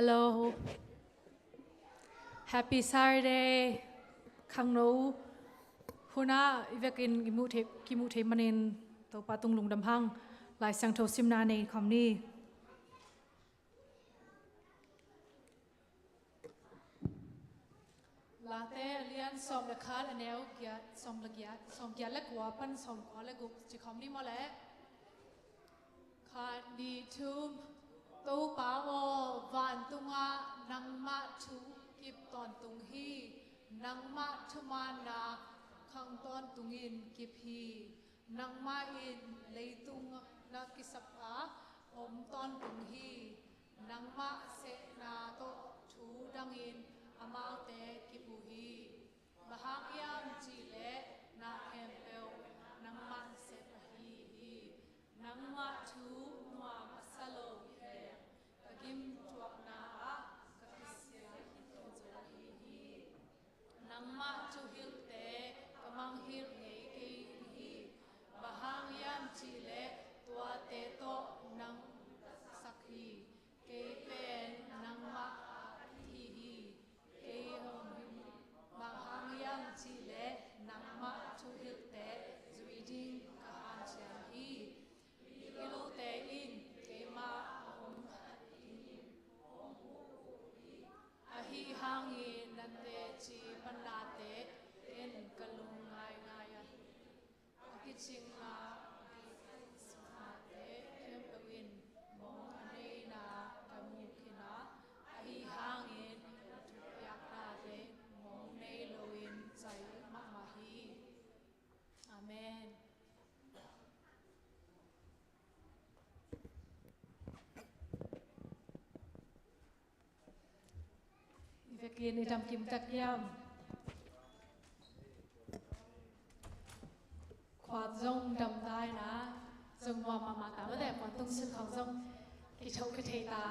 Hello. Happy Saturday. Khang nấu huna ivekin kimu the manin to patung lung dam hang lai sang tho simna nei khomni. Late alian som la khan aneu kya som kya la kwa pan som kwa la gup chi khomni mo le khan di thum to pa o van tunga nangma thu kip ton tung hi nangma thuma na khang ton tungin kip hi nangma in leitung na kisapa om ton tung hi nangma se na to thu dangin amal te kipu hi bahagyam chile na empel nangma se hi hi nangma thu noa masalo he kagim tuak na kakisya hinzo hi hi nangma chu hil te kamang hil ngei ke hi bahagyam chile tua te to nang sakhi ke pen nangma hi hi ke bahagyam chile nangma chu hil te zuiding kahan chen hi ilu te in ke ma ahi hangi nante chi panate en kalung ngai ngai kiching na smate kem awin mong anei na kamu kina ahi hangi yak na te mong nei loin chai ma ma hi amen. Ivekin idam kim tak yam khoa dông đầm tai na dông hoa mà ta mới đẹp còn tung sự khẩu dông cái châu cái thầy ta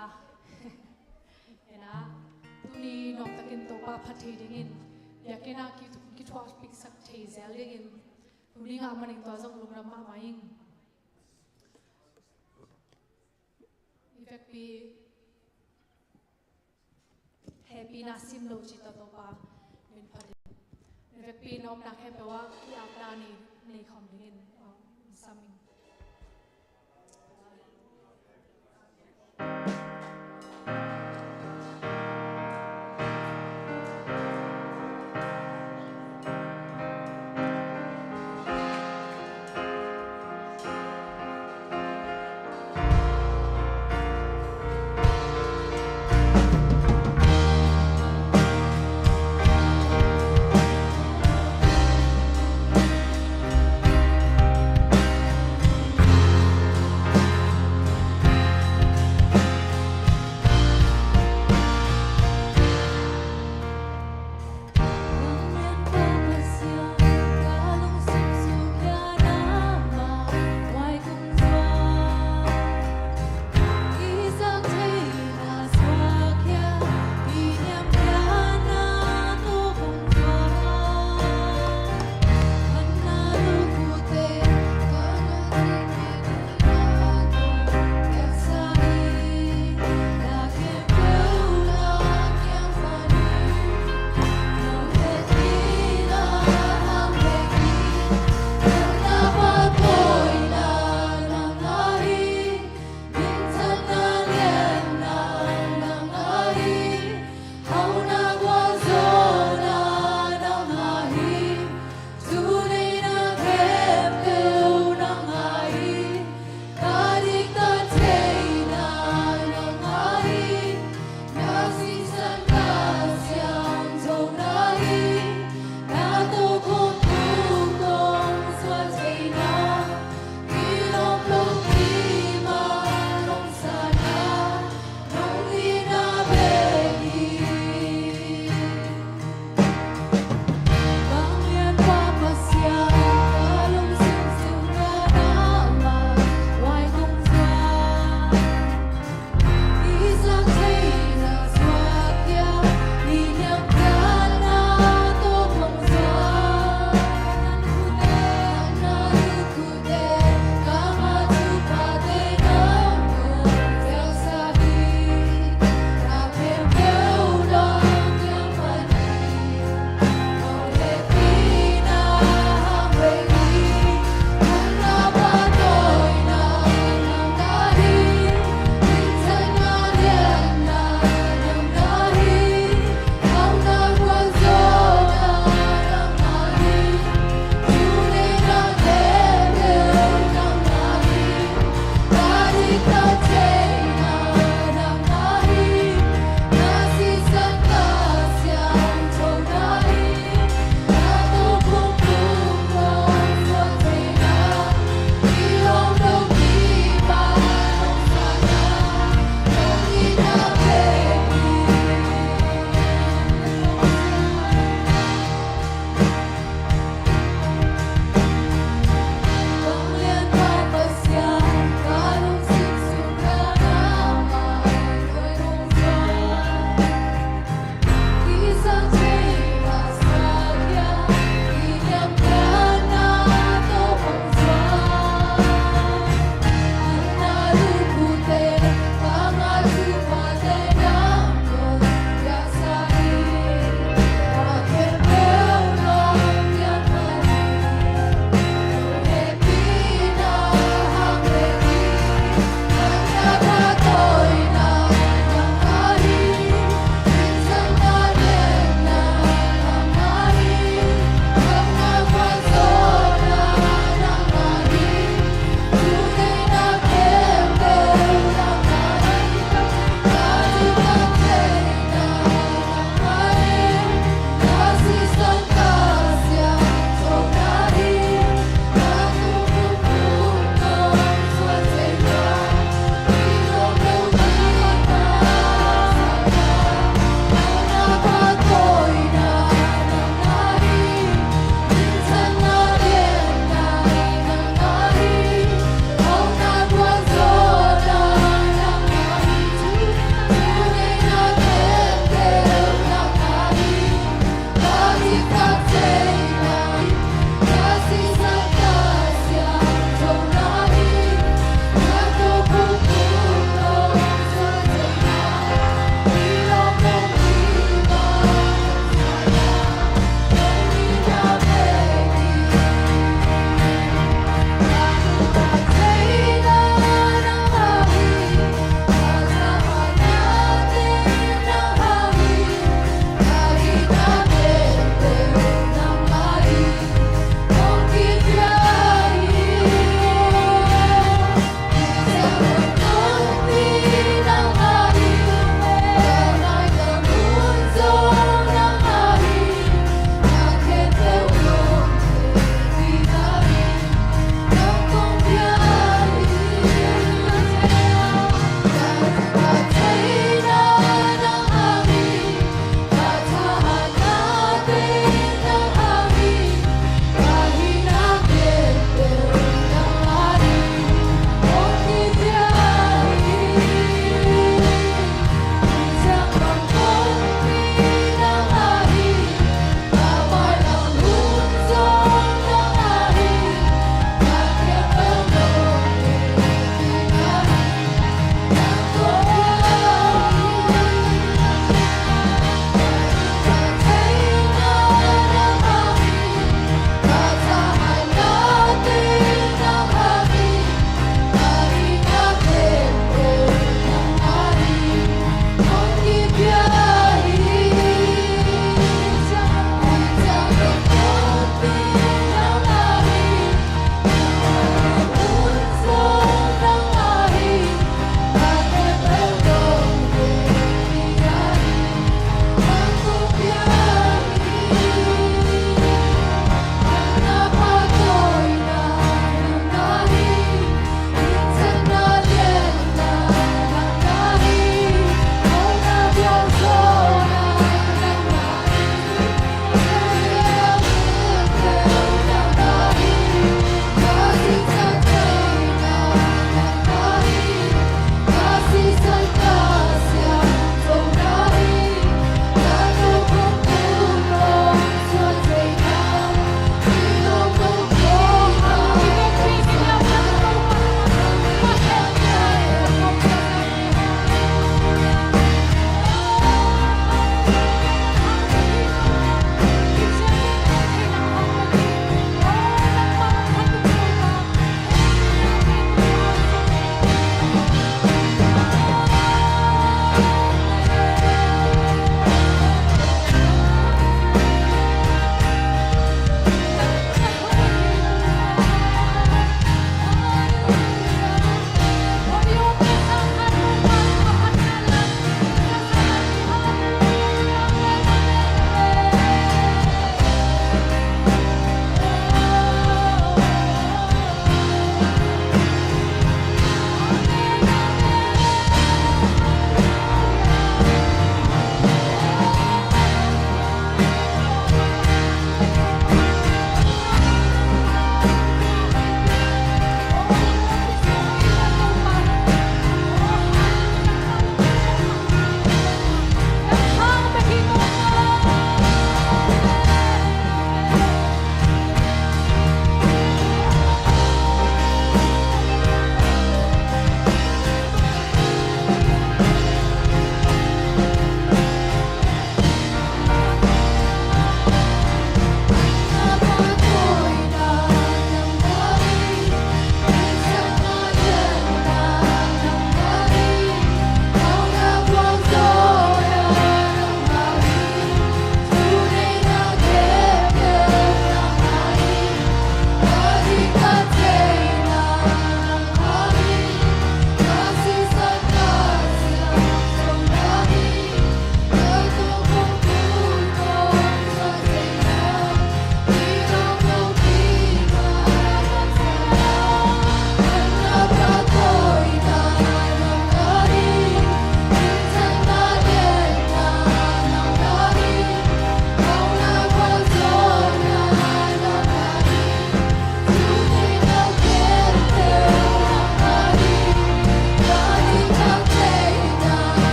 na tu ni nọc ta kinh tàu ba phát thầy đinh ya cái na cái thoa big sắc thầy zel đinh tu ni ngam mình tàu dông lùng đầm ma mai effect bi happy na sim lo chita tàu ba min phát effect bi nom na happy wa ki apna ni nei khom dingin saming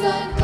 Amen.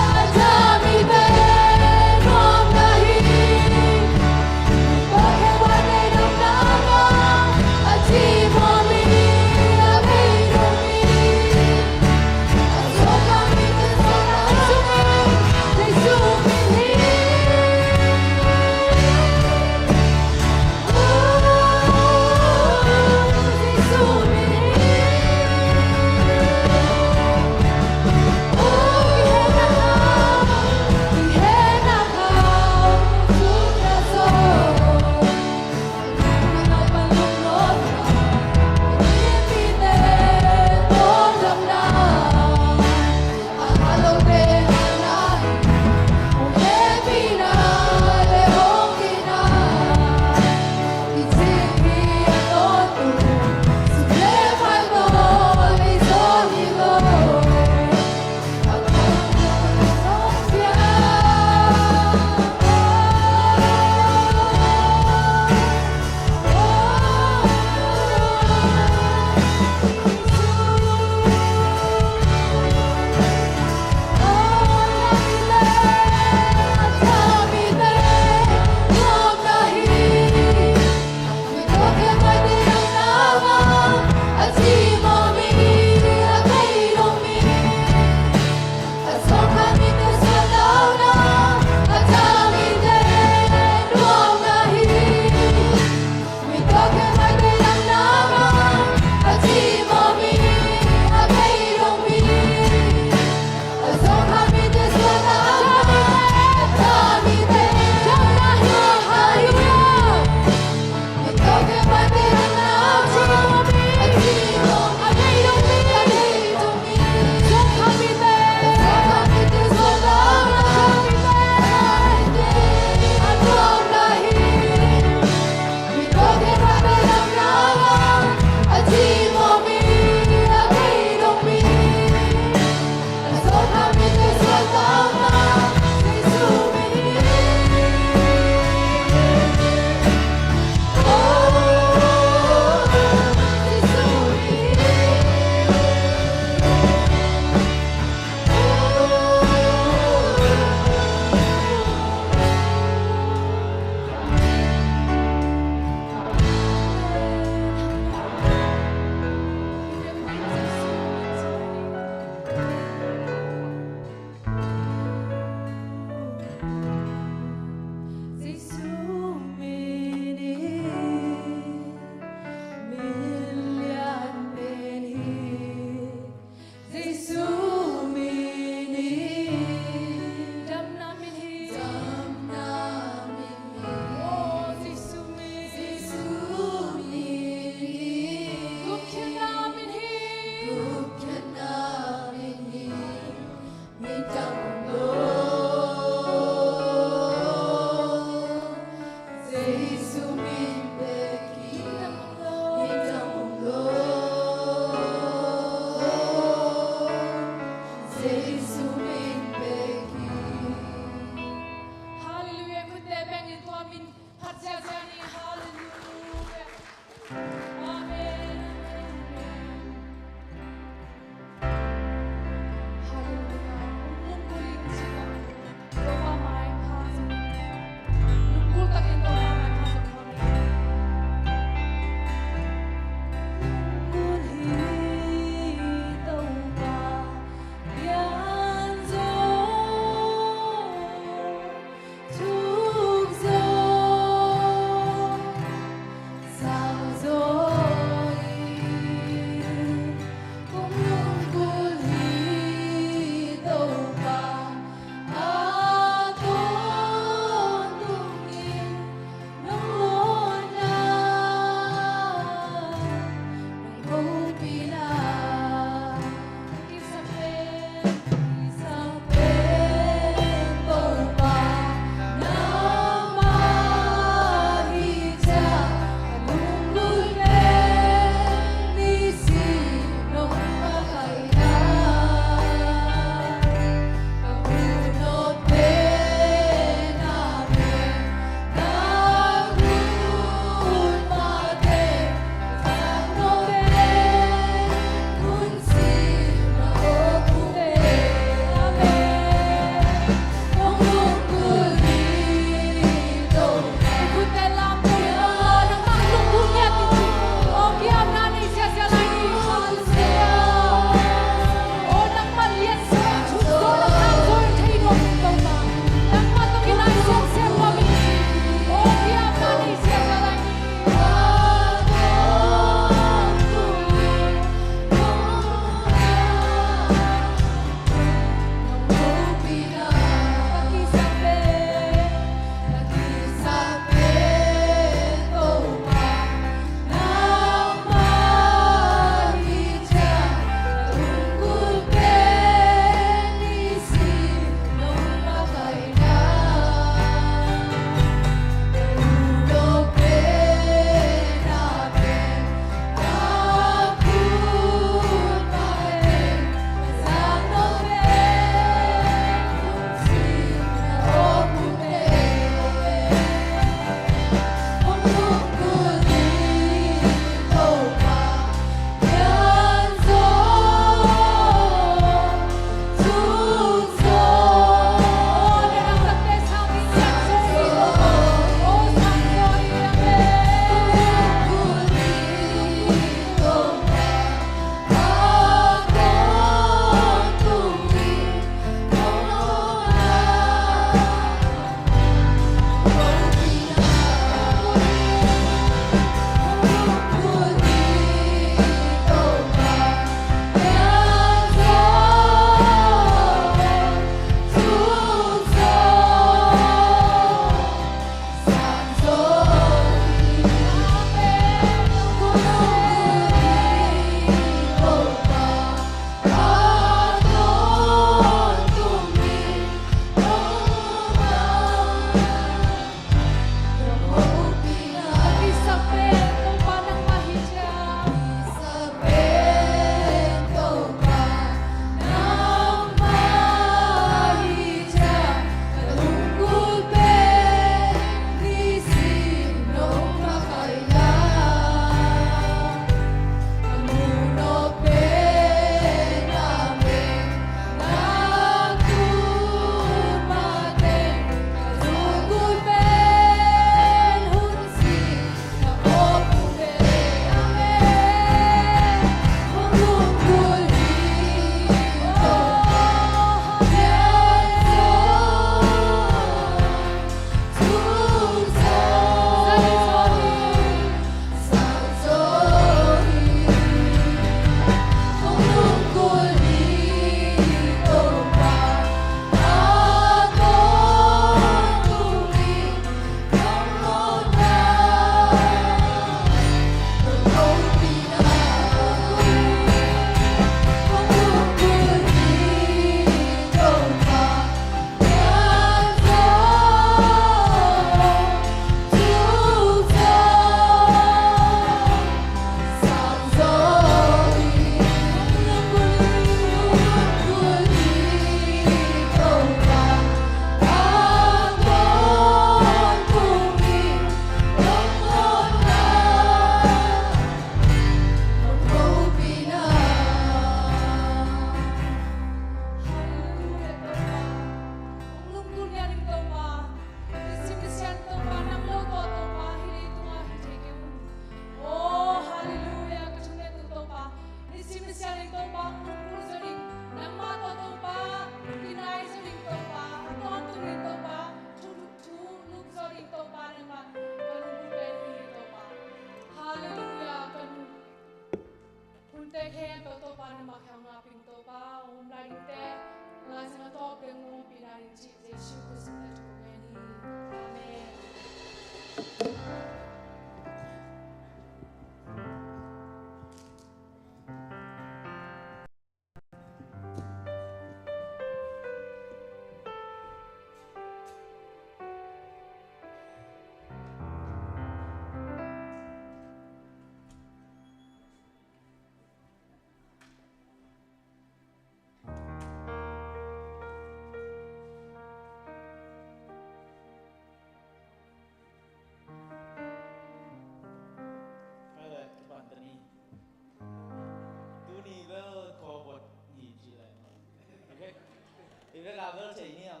Ibaga vel cai ni ang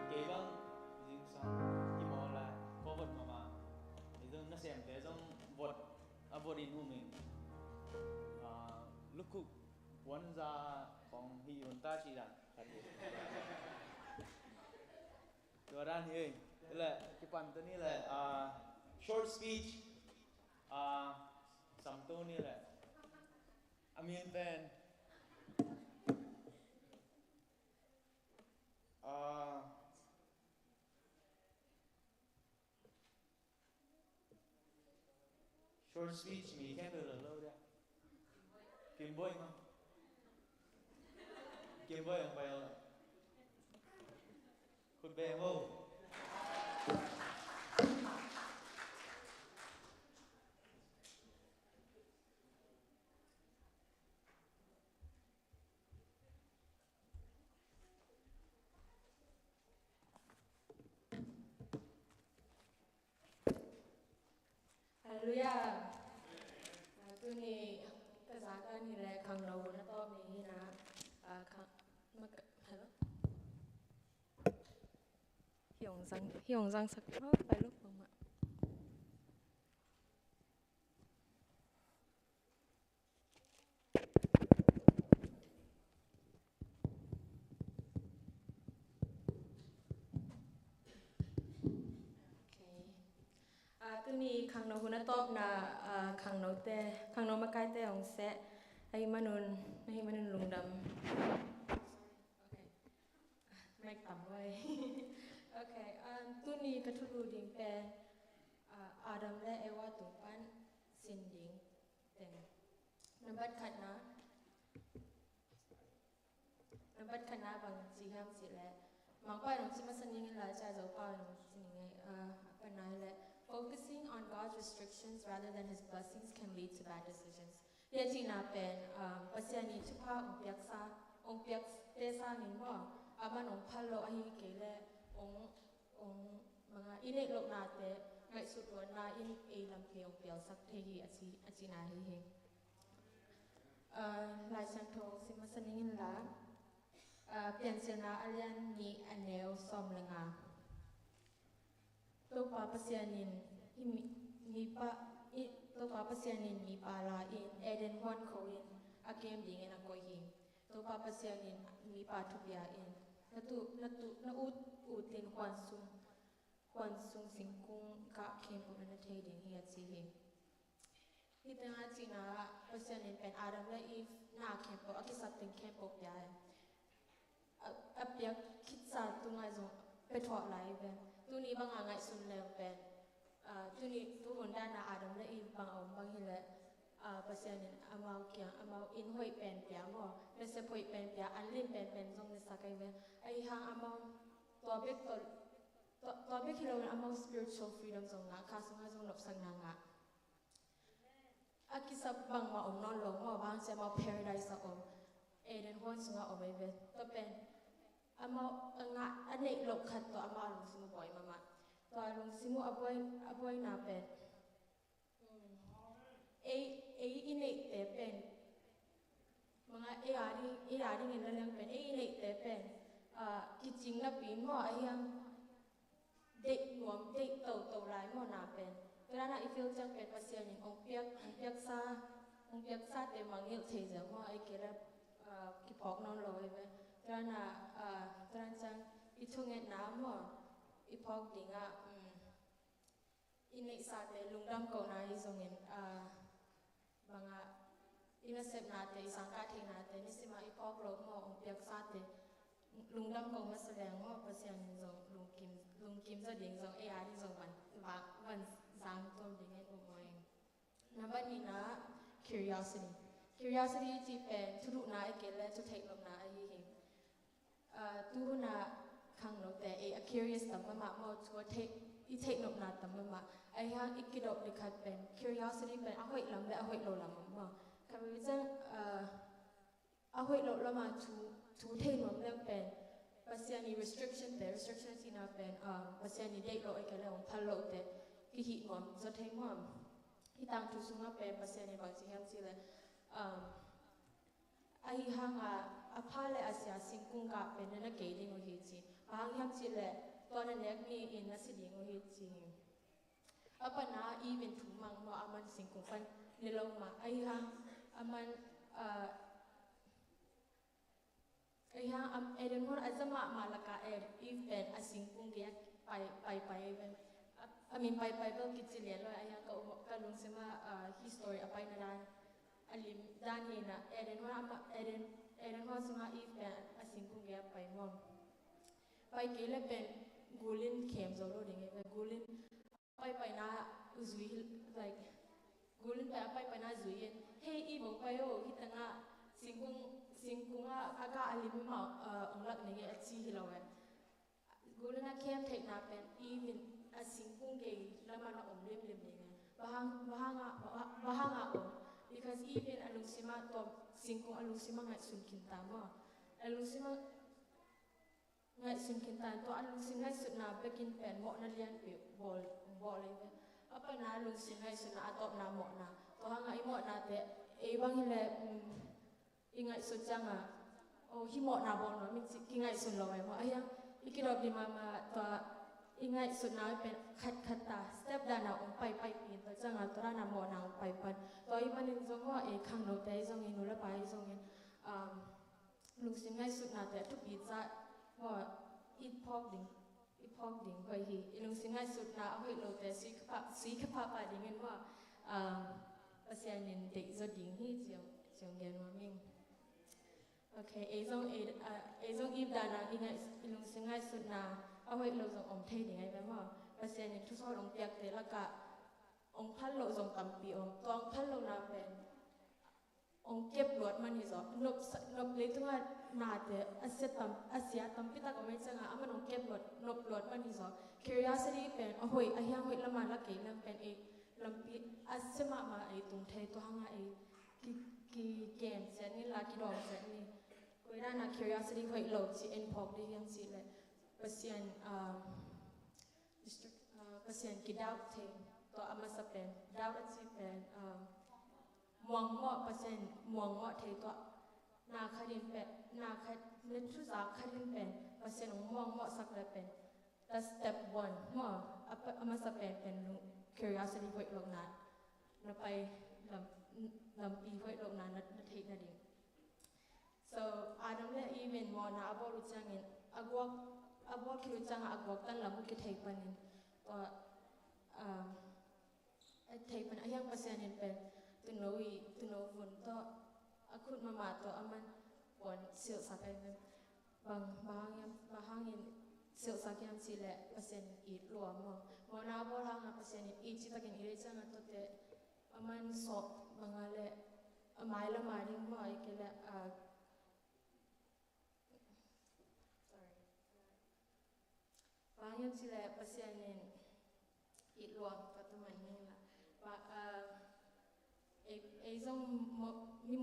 ke bang sang imola forward mama itu na sem te jong bot abot in huming luku wan zaของhi un ta chi dan kanตัวด้านนี้นี่แหละที่ปันตัวนี้แหละshort speech สามตัวนี่แหละอามีนเป็นshort speech มีแค่ตัวเดียวเนี่ยเกมบอยมั้งเกมบอยของไปแล้วคุณเบโมฮาเลลูยาตัวนี้ภาษาการนี่แหละคำเรานะต่อมีนะคำมาฮัลโหลหิวจังสักไปลูกผมอ่ะตัวนี้ขังเราคุณตอบนะขังเราแต่ขังเรามาใกล้แต่ของแสะให้มนุษย์ลุงดำไม่ต่ำไว้โอเคตัวนี้กระทุรูดิงเป็นอาดัมและเอวาตุงปันสินดิงเต็มนับบัดขัดนะบางจีห้ามสิแหละบางป้ายน้องจิมาสันยิงหลายใจเจ้าป้ายน้องจิงไงเป็นนายแหละ Focusing on God's restrictions rather than His blessings can lead to bad decisions. เรียกที่น่าเป็นปัจจัยนี้ทุกภาคองค์เปียกเตซาหินว่ามันองค์พัลโลอหิเกเลองมังอินเอกโลกนาเตไงสุดวันนาอินเอลัมเปียงเปียวสักเทหีอจินาเฮลายสังทองสิมาสนิงละเปลี่ยนเสนาอัลยันนี้อันเนวซอมลงาตัวป้าปัสยานินมีป้าตัวป้าปัสยานินมีป้าลาอินเอเดนฮอนโคอินอาเกมดิ่งเงินโกหิมตัวป้าปัสยานินมีป้าทุบยาอินนอุตินควันซุงสิงกุงกะเคมปุนันเทดิ่งเฮียจีหิมที่ตั้งอาจีน่าปัสยานินเป็นอาดัมและอีฟนาเคมปุอากิสัตติงเคมปุยาอับยักคิดซาตุงไงจงไปถอดไหลเป็นตัวนี้บางไงสุนแรงเป็นตัวนี้ตัวคนด้านอาดัมและอีฟบางทีละปัจจัยนี้อามาเกี่ยอามาอินหอยเป็นเปียมั่วไม่ใช่หอยเป็นเปียอันลิ้นเป็นตรงนี้สักไอ้เว้ไอ้ห่างอามาตัวเบกที่เราอามา spiritual freedom ตรงนั้นข้าสงฆ์ตรงหลบสังนางะอากิสับบางมาอมนอนลงว่าบางจะมา paradise อมเอเดนฮอนสงฆ์อมไอ้เว้ตัวเป็นอามาอันเอกหลบขัดตัวอามาลงสิมุบ่อยมาตัวลงสิมุอบ่อยนาเป็นอินเอกแต่เป็นมังเออาดิเงินเรื่องเป็นอินเอกแต่เป็นกิจริงนับปีนว่าไอ้ยังเด็กหนุ่มเด็กโตหลายมั่วนาเป็นเวลาน่ะอีฟิลจังเป็นภาษาอย่างองเปียกซาแต่มังเงือกเทจังว่าไอ้เกล้กิพอกนอนลอยไปเวลาน่ะตอนจังอีทุ่งเงินน้ำว่าอีพอกดิ่งอินเอกซาแต่ลุงดำเก่านาอีทรงเงินบางอินเสพนาเตสังกัดที่นาเตนี่สิมาอีพอกโลกมาองเปียกซาเตลุงดำเก่ามาแสดงว่าภาษาอย่างจงลุงกิมจะดิ่งจงเออาที่จงวันสังตัวดิ่งเงินอุโมงค์นับวันนี้นะ curiosity ที่เป็นทุรุนาไอเกลและทุเทคลมนาไอหิมตู้นาขังโนแต่curious ตั้มมาโมชัวเทคลมนาตั้มมาไอ้ฮะอีกกิโดดิคัดเป็น curiosity เป็นอาหอยลำและอาหอยโลลำมาคำวิจังอาหอยโลลำมาทูเทนวมเรื่องเป็นปัจจัยนี้ restriction แต่ restriction ที่น่าเป็นปัจจัยนี้เด็กโลไอ้กันแล้วพันโลแต่กิหินวมจะเทงวมที่ต่างทุสุงเป็นปัจจัยนี้บางสิ่งที่เลยไอ้ห่าง อพาเลอาเซียสิงคุงกะเป็นนั่นเกดิงโอเฮจีบางยามจิเลตอนนั้นเล็กนี่อินนัสิดิงโอเฮจีอปนาอีเวนถุมังมาอามันสิงคุงฟันในลงมาไอ้ฮะอามันไอ้ฮะเอเดนฮอนอาจจะมาละกาเออีเวนอาสิงคุงเกียไปเป็นอามินไปเบลกิจเลียนเลยไอ้ฮะก็ลงเสมาhistory อไปนาดานอลิมด้านนี้นะเอเดนฮอนเอเดนฮอนสมาอีเวนอาสิงคุงเกียไปมองไปเกลเป็นกูลินเข้มโซโล่ดิ่งไปกูลินไปนะจุย like กูลินไปนะจุยเฮ้ยอีบอกไปโอ้ฮิตังอ่ะสิงคุงอ่ะอากาอลิมมาองลักนี่เอชีฮิลาวกูลินอ่ะเข้มเทคนาเป็นอีวินอ่ะสิงคุงเกยแล้วมันอมเล่มนี่ไงบ้างอ่ะbecause even อลุสิมาตัวสิงคุงอลุสิมาไงสุนกินตามว่าอลุสิมาไงสุนกินตามตัวอลุสิไงสุดนาไปกินเป็นหมอนั่นเลี้ยงไปบอลเลยเป็นapa naอลุสิไงสุดนาตบนาหมอนาตัวหางไอหมอนาแต่บางทีเลยอิงไงสุดจังอ่ะโอ้ฮิหมอนาบอลเนาะมิจิกิงไงสุดลอยว่าไอ้ยังอีกรอบดีมาตัวอิงไงสุดนาเป็นขัดตาสเต็ปด้านหน้าองไปปีนตัวจังอ่ะตัวหน้าหมอนาไปปันตัวอีมันยังจงว่าข้างโน้ตแต่จงอินุละไปจงอินลุงสิไงสุดนาแต่ทุกปีจะว่าอีพอกดิ่งไปฮีลุงสิไงสุดนาเอาไว้โลแต่สีขภาพดิ่งเงินว่าภาษาเนินเด็กจะดิ่งฮีเจียงเงินว่ามิ่งโอเคเอจงอีบดานาอิงไงลุงสิไงสุดนาเอาไว้โลจงอมเทดิ่งไงแปลว่าภาษาเนินทุกส่วนองเปียกแต่ละกะองพันโลจงกำปีองตัวองพันโลนาเป็นองเก็บหลวดมันนี่จ้ะนบเลยตัวนาเตอาเซียตัมพิตาก็ไม่จังอ่ะมันองเก็บหลวดนบหลวดมันนี่จ้ะ curiosity เป็นโอ้ยไอ้ยังเวทละมันละเกยลังเป็นลำปีอาเซมาตรงเทตัวหางกีเกมเซนนี่ลากีดอมเซนนี่เวลานา curiosity เวทโหลดจีเอ็นพอกได้ยังสิเลยเปอร์เซ็นต์กีดาวเทตัวอามาสเปนดาวจีเป็นมองเหมาะเปอร์เซ็นต์มองเหมาะเทตัวนาคดินเป็นนาคเล่นชุดสาคดินเป็นเปอร์เซ็นต์มองเหมาะสักเลยเป็นแต่ step one เหมาะอามาสเปนเป็น curiosity ไว้ลงนั้นเราไปลำปีไว้ลงนั้นนัดเทนั่นเอง so อาดัมและอีเวนมอนาอบอรู้จังเงินอบอคิดรู้จังอบอกันลำมุกเทปันนี่ตัวเทปันยังเปอร์เซ็นต์เป็นตุนโนวนตัวอาคุณมาตัวอามันวันเสียวสักเป็นบางยังเสียวสักยังสิแหละเปอร์เซ็นต์อีรวมมอนาบอลางเปอร์เซ็นต์อีจิตตะกินอีเรจังตัวเตอามันสอบบางอะไรหมายละหมายดิ้งว่าอีกแล้วบางยังสิแหละเปอร์เซ็นต์อีรวมตัวตัวมันนี่ละว่าจงมีเหม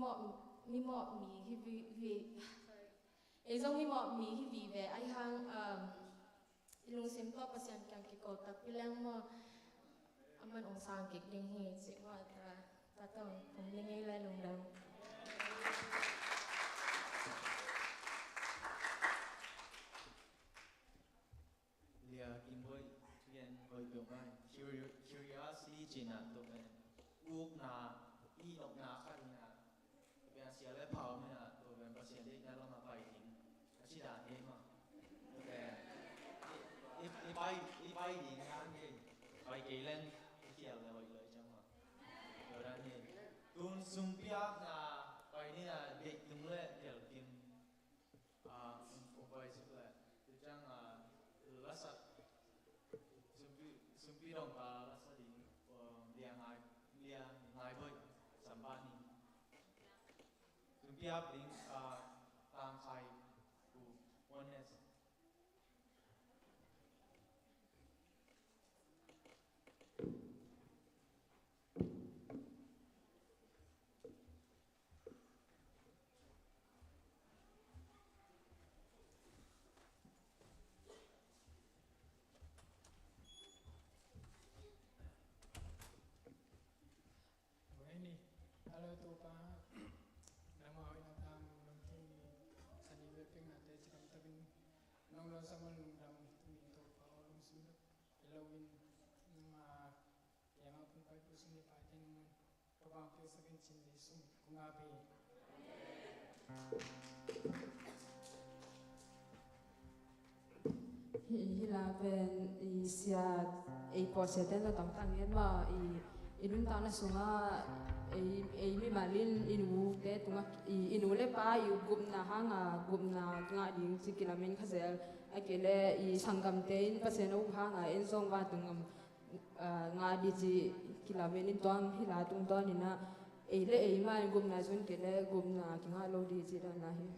าะมีที่จงมีเหมาะมีที่วีเวไอ้หางลุงเซมตัวภาษาอังกฤษก็ตักพิลังว่ามันองศาอังกฤษดิ้งฮีสิว่าตาต้องผมดิ้งให้เลยลุงดังเรียกินบ่อยเรียนบ่อยเกี่ยวกับ curiosity จีน่ะตัวเป็นลูกนาอีนกนาขันนาเป็นเสียและเผาเนี่ยตัวเป็นภาษาเด็กแล้วเรามาไปถึงอาชีพด่านเองมาแต่อีไปดีงานเองไปเกลเล่นเกี่ยวเลยจังมาเดี๋ยวนั้นเนี่ยตุนซุ่มเปียกนาไปเนี่ยเด็กตึงเล่เกี่ยวกินผมไปสุดเลยจังลักษณะซุ่มปีดองปลาลักษณะดีเลี้ยงง่ายบ่อยสัมพันธ์ซุ่มปีอัพลิงตามใครกูวันนี้Ini halo tu pa nama awak nak nong lo sa man dam tumito pa olong sulit ilawin yang apun pai pusin ni patin man kabang pe sa kin chin ni sum kungabe hila pen I sia ei po se ten tam tang yen ma I lum ta na sunga ei mi malin inu te tunga inu le pa I gup na hanga gup na nga ding sikilamin khasel akele I sangam te in paseno hanga en song wa tungam nga di ji kilamin in tong hila tung ton ina ei le ei ma gup na sun kele gup na kinga lo di ji da na hi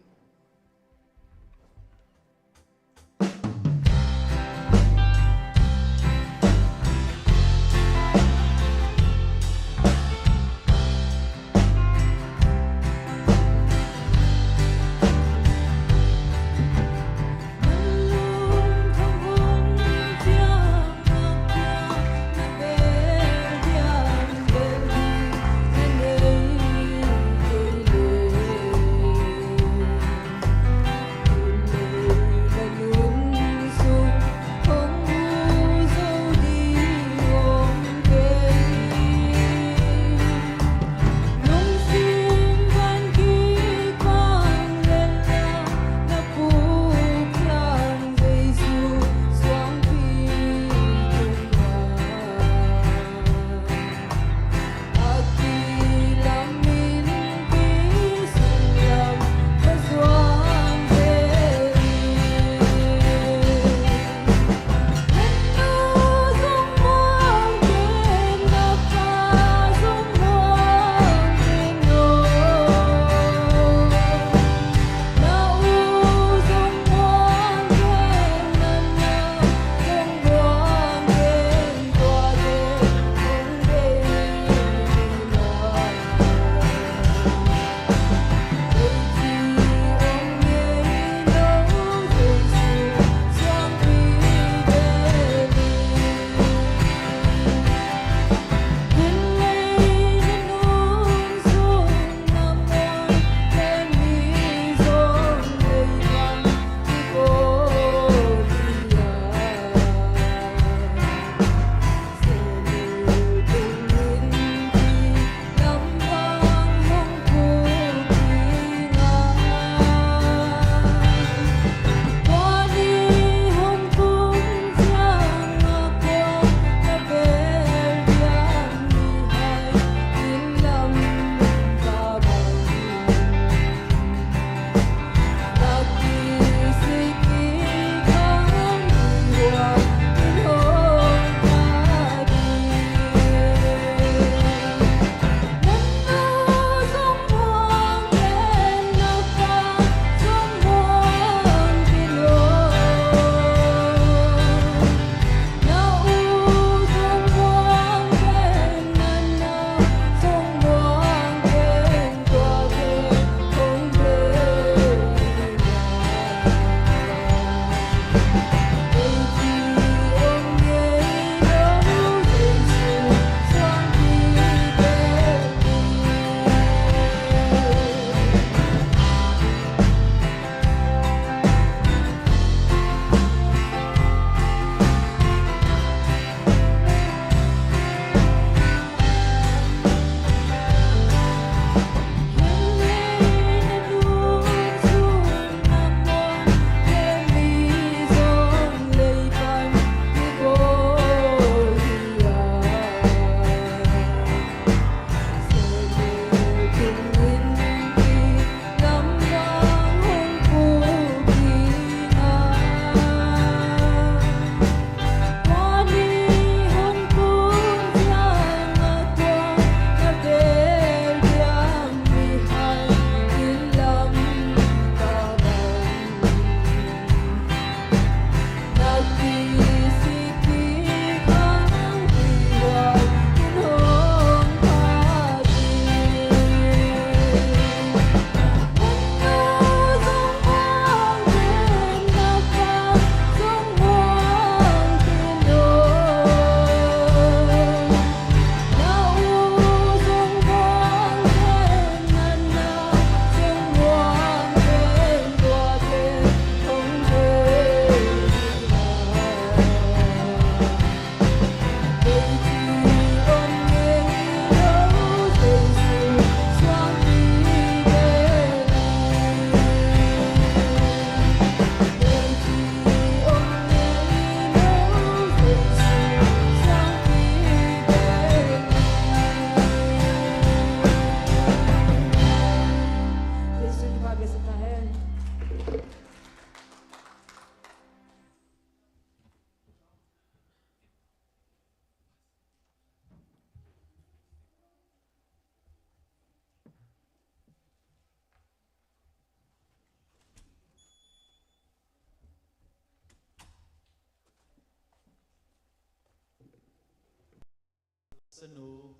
สนุก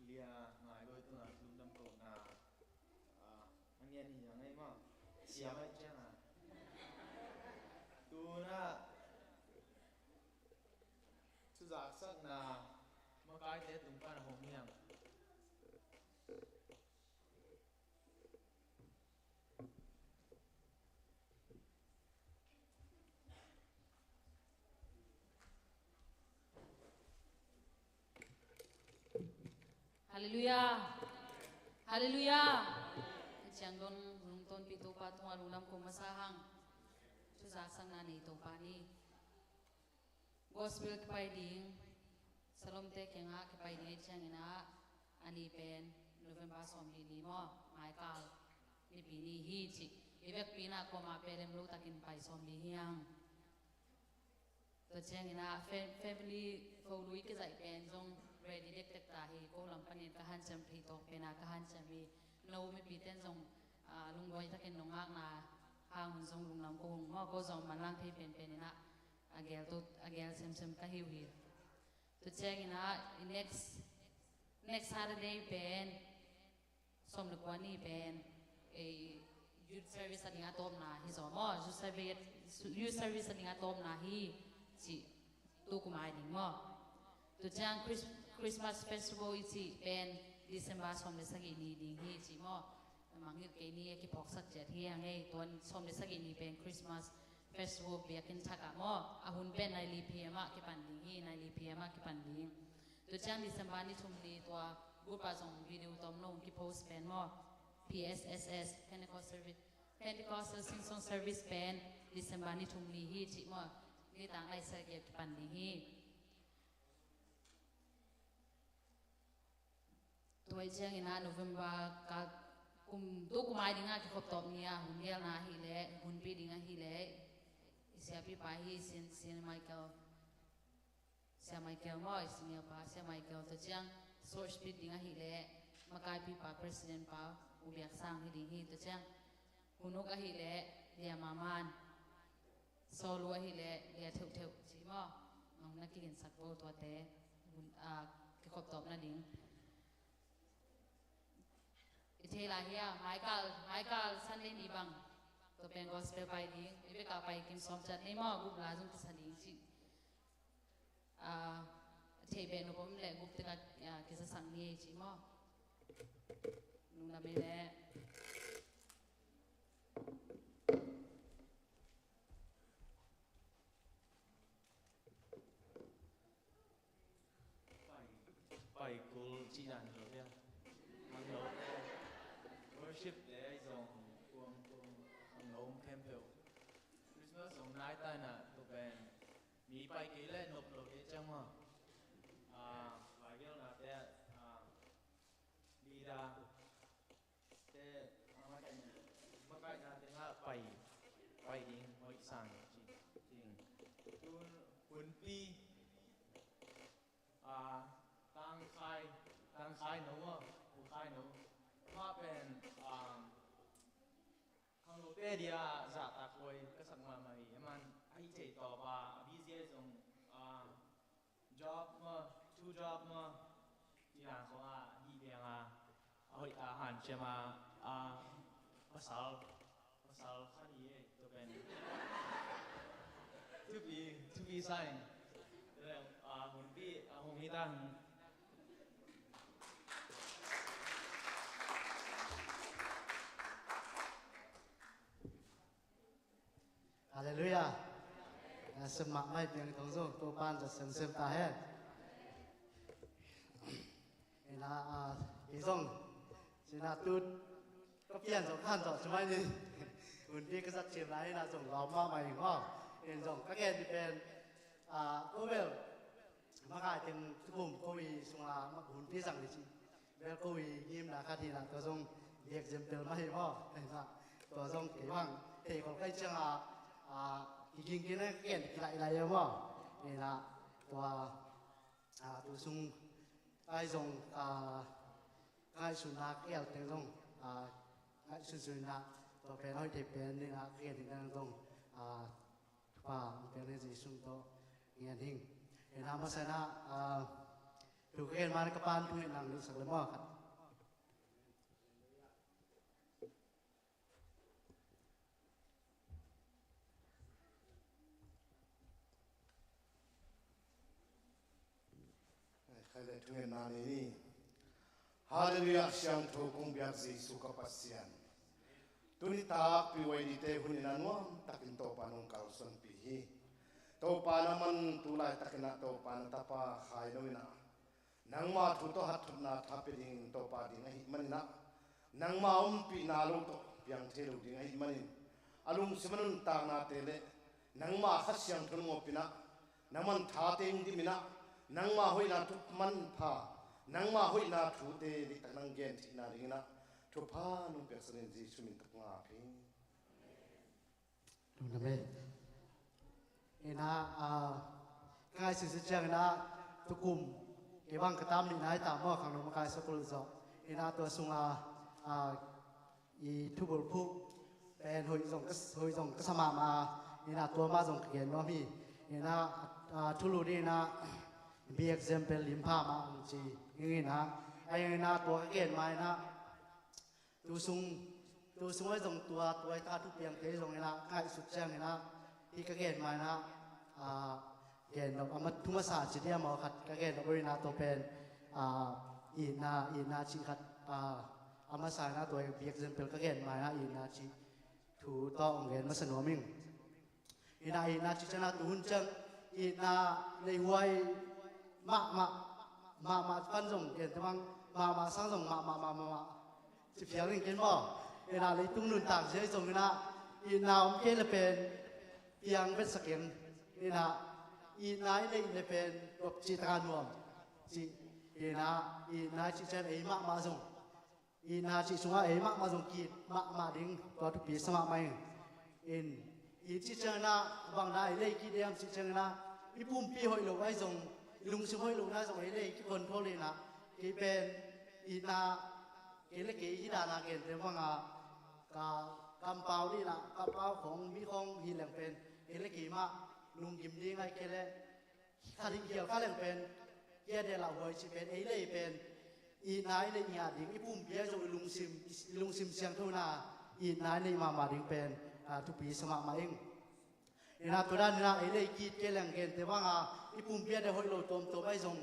เลียหมายโดยตัวลุงดำโตนาอันนี้นี่ยังไงมั่งเสียไม่ใช่ไหมดูนะทุกจากสักนาเมื่อกี้เด็ดตรงกันหงเมียงฮาเลลูยาฮาเลลูยาเชียงดนลุงต้นปิตุปาตุงลุงนำคุมมาสาหังชุจากสังนานีตรงปานีGospel ไปดิ้งสลมเตกยังฮะไปดิ้งเชียงนะอันนี้เป็นโนเวมบาสอมดีนี้มั้งหมายกาลนี่ปีนี้ฮีจิอีเวกปีน่าก็มาเป็นลูกตะกินไปสอมดีเฮียงตัวเชียงนะfamily ฟูลุยก็จะเป็นจงready เด็กเด็กตาฮีก็ลำพันธ์ก็หันจำพีตกเป็นก็หันจำมีโน้ไม่ปีเต้นจงลุงบอยตะกินนงอักนาหางหุ่นจงลุงลำกุ้งมั่งก็จงมันล่างที่เป็นนะagel sem ka hiwi to check in next Saturday ben som le kwani ben a youth service ani atom na hi so mo youth service ani atom na hi chi tu kumai ding mo to chang Christmas festival chi ben December som le sagi ni ding hi chi mo mangit ke ni ki phok sak jet hi angai ton som le sagi ni ben Christmas festival biakin thaka mo ahun ben nai li pma ki panding hi nai li pma ki panding to chang December ni thumli to gupa jong video tom no ki post ben mo PSSS Pentecostal Sing Song Service ben December ni thumli hi chi mo ni tang ai sa ki panding hi to ai chang ina November ka kum to kumai dinga ki khop top nia hun gel na hi le hun pi dinga hi le siapi pahi sin Michael mo isinga pa sia Michael to chang source speed dinga hi le makai pi pa president pa ubiak sang hi ding hi to chang hunuk a hi le dia maman solo a hi le dia theu chi mo ngong na ki gin sakbo to te hun ki khop top na dingเทลาเฮียMichael Sunday ni bang to pen gospel by ding ibe ka pai kim som chat ni mo gup la jung sa ding chi the be no pom le gup te ka ki sa sang ni chi mo nu na me leไปกูจีนันเหรอเนี่ยมันโน้ตworship เลยจงกวงโน้มเทมเพลคริสต์มาสของนายตายน่ะตัวเป็นมีไปกี่เล่นนบหลบเยอะจังมั้งหลายเรื่องนะแต่ลีดาแต่มาใกล้นะแต่ว่าไปยิงหอยสังจริงคุณปีตั้งค่ายหนูผู้ค่ายหนูมาเป็นข้างโลเปเดียจากตะโกยก็สักมาใหม่มันให้เจต่อว่าบิเซียส่งjob มา two job มาที่หางเขาฮีเดียงเอาอาหารเชื่อมาภาษาข้านี้ตัวเป็น to be sign เรื่องหุ่นปีหุ่นมีตั้งฮาเลลูยาสมัครไม่เพียงตรงส่งตัวปานจะเสริมตาเห็นนะอีส่งสินาตูดก็เปลี่ยนสองขั้นต่อสมัยนี้หุ่นพี่ก็สักเชียร์ไรนะส่งเรามาใหม่ก็เป็นส่งก็แค่ที่เป็นก็เวลมาขายถึงกลุ่มก็มีส่งมาหุ่นพี่สั่งดิจิเวลก็มียิ้มนะคดีนะตัวส่งเรียกเต็มเต็มไม่พอเห็นปะตัวส่งเกี่ยงเตะคนใกล้เชียงจริงๆนี่เก่งกีฬาอะไรเยอะมากนี่นะตัวซุงไอ้ส่งไอ้สุนัขเกี่ยวกับตรงไอ้สุนัขตัวเป็นห้อยเทปเป็นนี่นะเกี่ยวกับตรงว่าเป็นนี่สิซุงโตเงี้ยทิ้งเห็นทำมาเสร็จนะ ถูกเกณฑ์มาในกระปานทุกอย่างนี้สักเลยมากครับใครเลยทุกอย่างนี้ฮาเลลูยาเสียงทุกคงเบียดสีสุขปัสเซียนตุนิตาปีไว้ดีเตหุนนันวมตักินโตปานุงกาลสันปีฮีโตปานามันตุลายตักินะโตปานตาปาหายโนวินะนังมาทุโตหัดทุนาทับไปดิ่งโตปาดิ่งให้มันนะนังมาปีนาลุโตเพียงเทลุดิ่งให้มันอารมณ์สมนุนตานาเตเลนังมาขัดเสียงทุนงอปินะนังมันท่าเต็งดิมินะนังมาหอยนาทุกมันพานังมาหอยนาทุเตดิตักนังเกนที่นาดิ่งนะทุพานุเปสเนจีสุมินตักงาพิงดูนะเมนะง่ายสุดๆจังนะทุกกลุ่มเก็บบังกระตามนี่นายตามว่าขังลงมาใครสักคนจะนะตัวสุงอีทุบผู้เป็นหอยจงก็สมามานะตัวมาจงเขียนว่ามีนะทุลุนี่นะมี example ลิมพามาจีงี้นะไอ้นะตัวเกณฑ์มานะตัวสุงไว้จงตัวตาทุกเพียงเตะจงนะง่ายสุดจังนะที่เกณฑ์มานะเกณฑ์เราเอามาทุ่มศาสตร์จีเดียมาขัดเกณฑ์เราบริณาตัวเป็นอีนาจีขัดเอามาใส่นะตัวเบียกเซนเป็นเกณฑ์มานะอีนาจีถูต้องเกณฑ์มาสนอมิงอีนาจีชนะตุนจังอีนาในหวยมาฟันส่งเกณฑ์ทั้งมาสร้างส่งมาจะเพียงเกณฑ์บ่อีนาเลยตุ้งนุนต่างเสียส่งนะอีนาเกณฑ์เป็นเพียงเป็นสเกนอีนาเลยเป็นรบจิตการนวมจีอีนาจิเจนเอมาส่งอีนาจิสุงเอมาส่งกีดมาดิ้งตัวทุกปีสมัครไม่อีจิเจนะบางได้เลยกีเดียมจิเจนะอีปุ่มปีหอยหลงไว้ส่งลุงสิหอยหลงได้ส่งเลยกีคนโทษเลยนะกีเป็นอีนากีเล็กกีฮิดานาเกนเทว่ากำเปาดีนะกำเปาของมีของฮีแหลงเป็นเล็กกีมาลุงกิมดีไงเกลข้าทิ้งเกี่ยวข้าแหลงเป็นเกี่ยเดล่าหวยจิเป็นเลยเป็นอีนายเลยเนี่ยดิ้งอีปุ่มเบี้ยจงลุงซิมเสียงเท่านาอีนายเลยมาดิ้งเป็นทุกปีสมัครมาเองอีน่าตัวนั้นนะเลยกีดเกลงเกนแต่ว่าอีปุ่มเบี้ยได้หอยโลตมตัวไปจง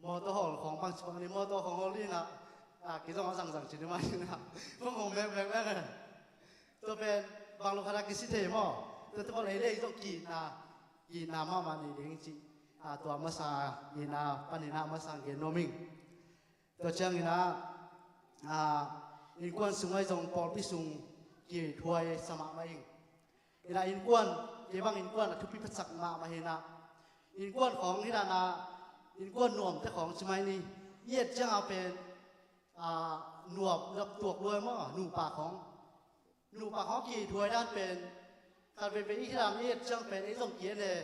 มอเตอร์ฮอลของบางในมอเตอร์ของฮอลลี่นะกิจกรรมสั่งชิ้นมาอยู่นะพวกผมแบกเลยตัวเป็นบางลูกค้ากิสิเทมอตัวเลยต้องกีนามาในเรื่องจีตัวมาสากีนาปันนามาสังเกตโนมิงตัวเจ้ากีนาอินควนสุงไว้จงปอลพิสุงกีถวยสมัครมาเองอินควนเก็บบังอินควนทุกพิพัฒน์มาเห็นนะอินควนของที่นาอินควนหน่วมเจ้าของสมัยนี้เย็ดจะเอาเป็นหน่วมรับตัวรวยมั้งหนูปากของกีถวยด้านเป็นการเป็นอีกอย่างนี้จังเป็นไอ้ส่งเกียร์เลย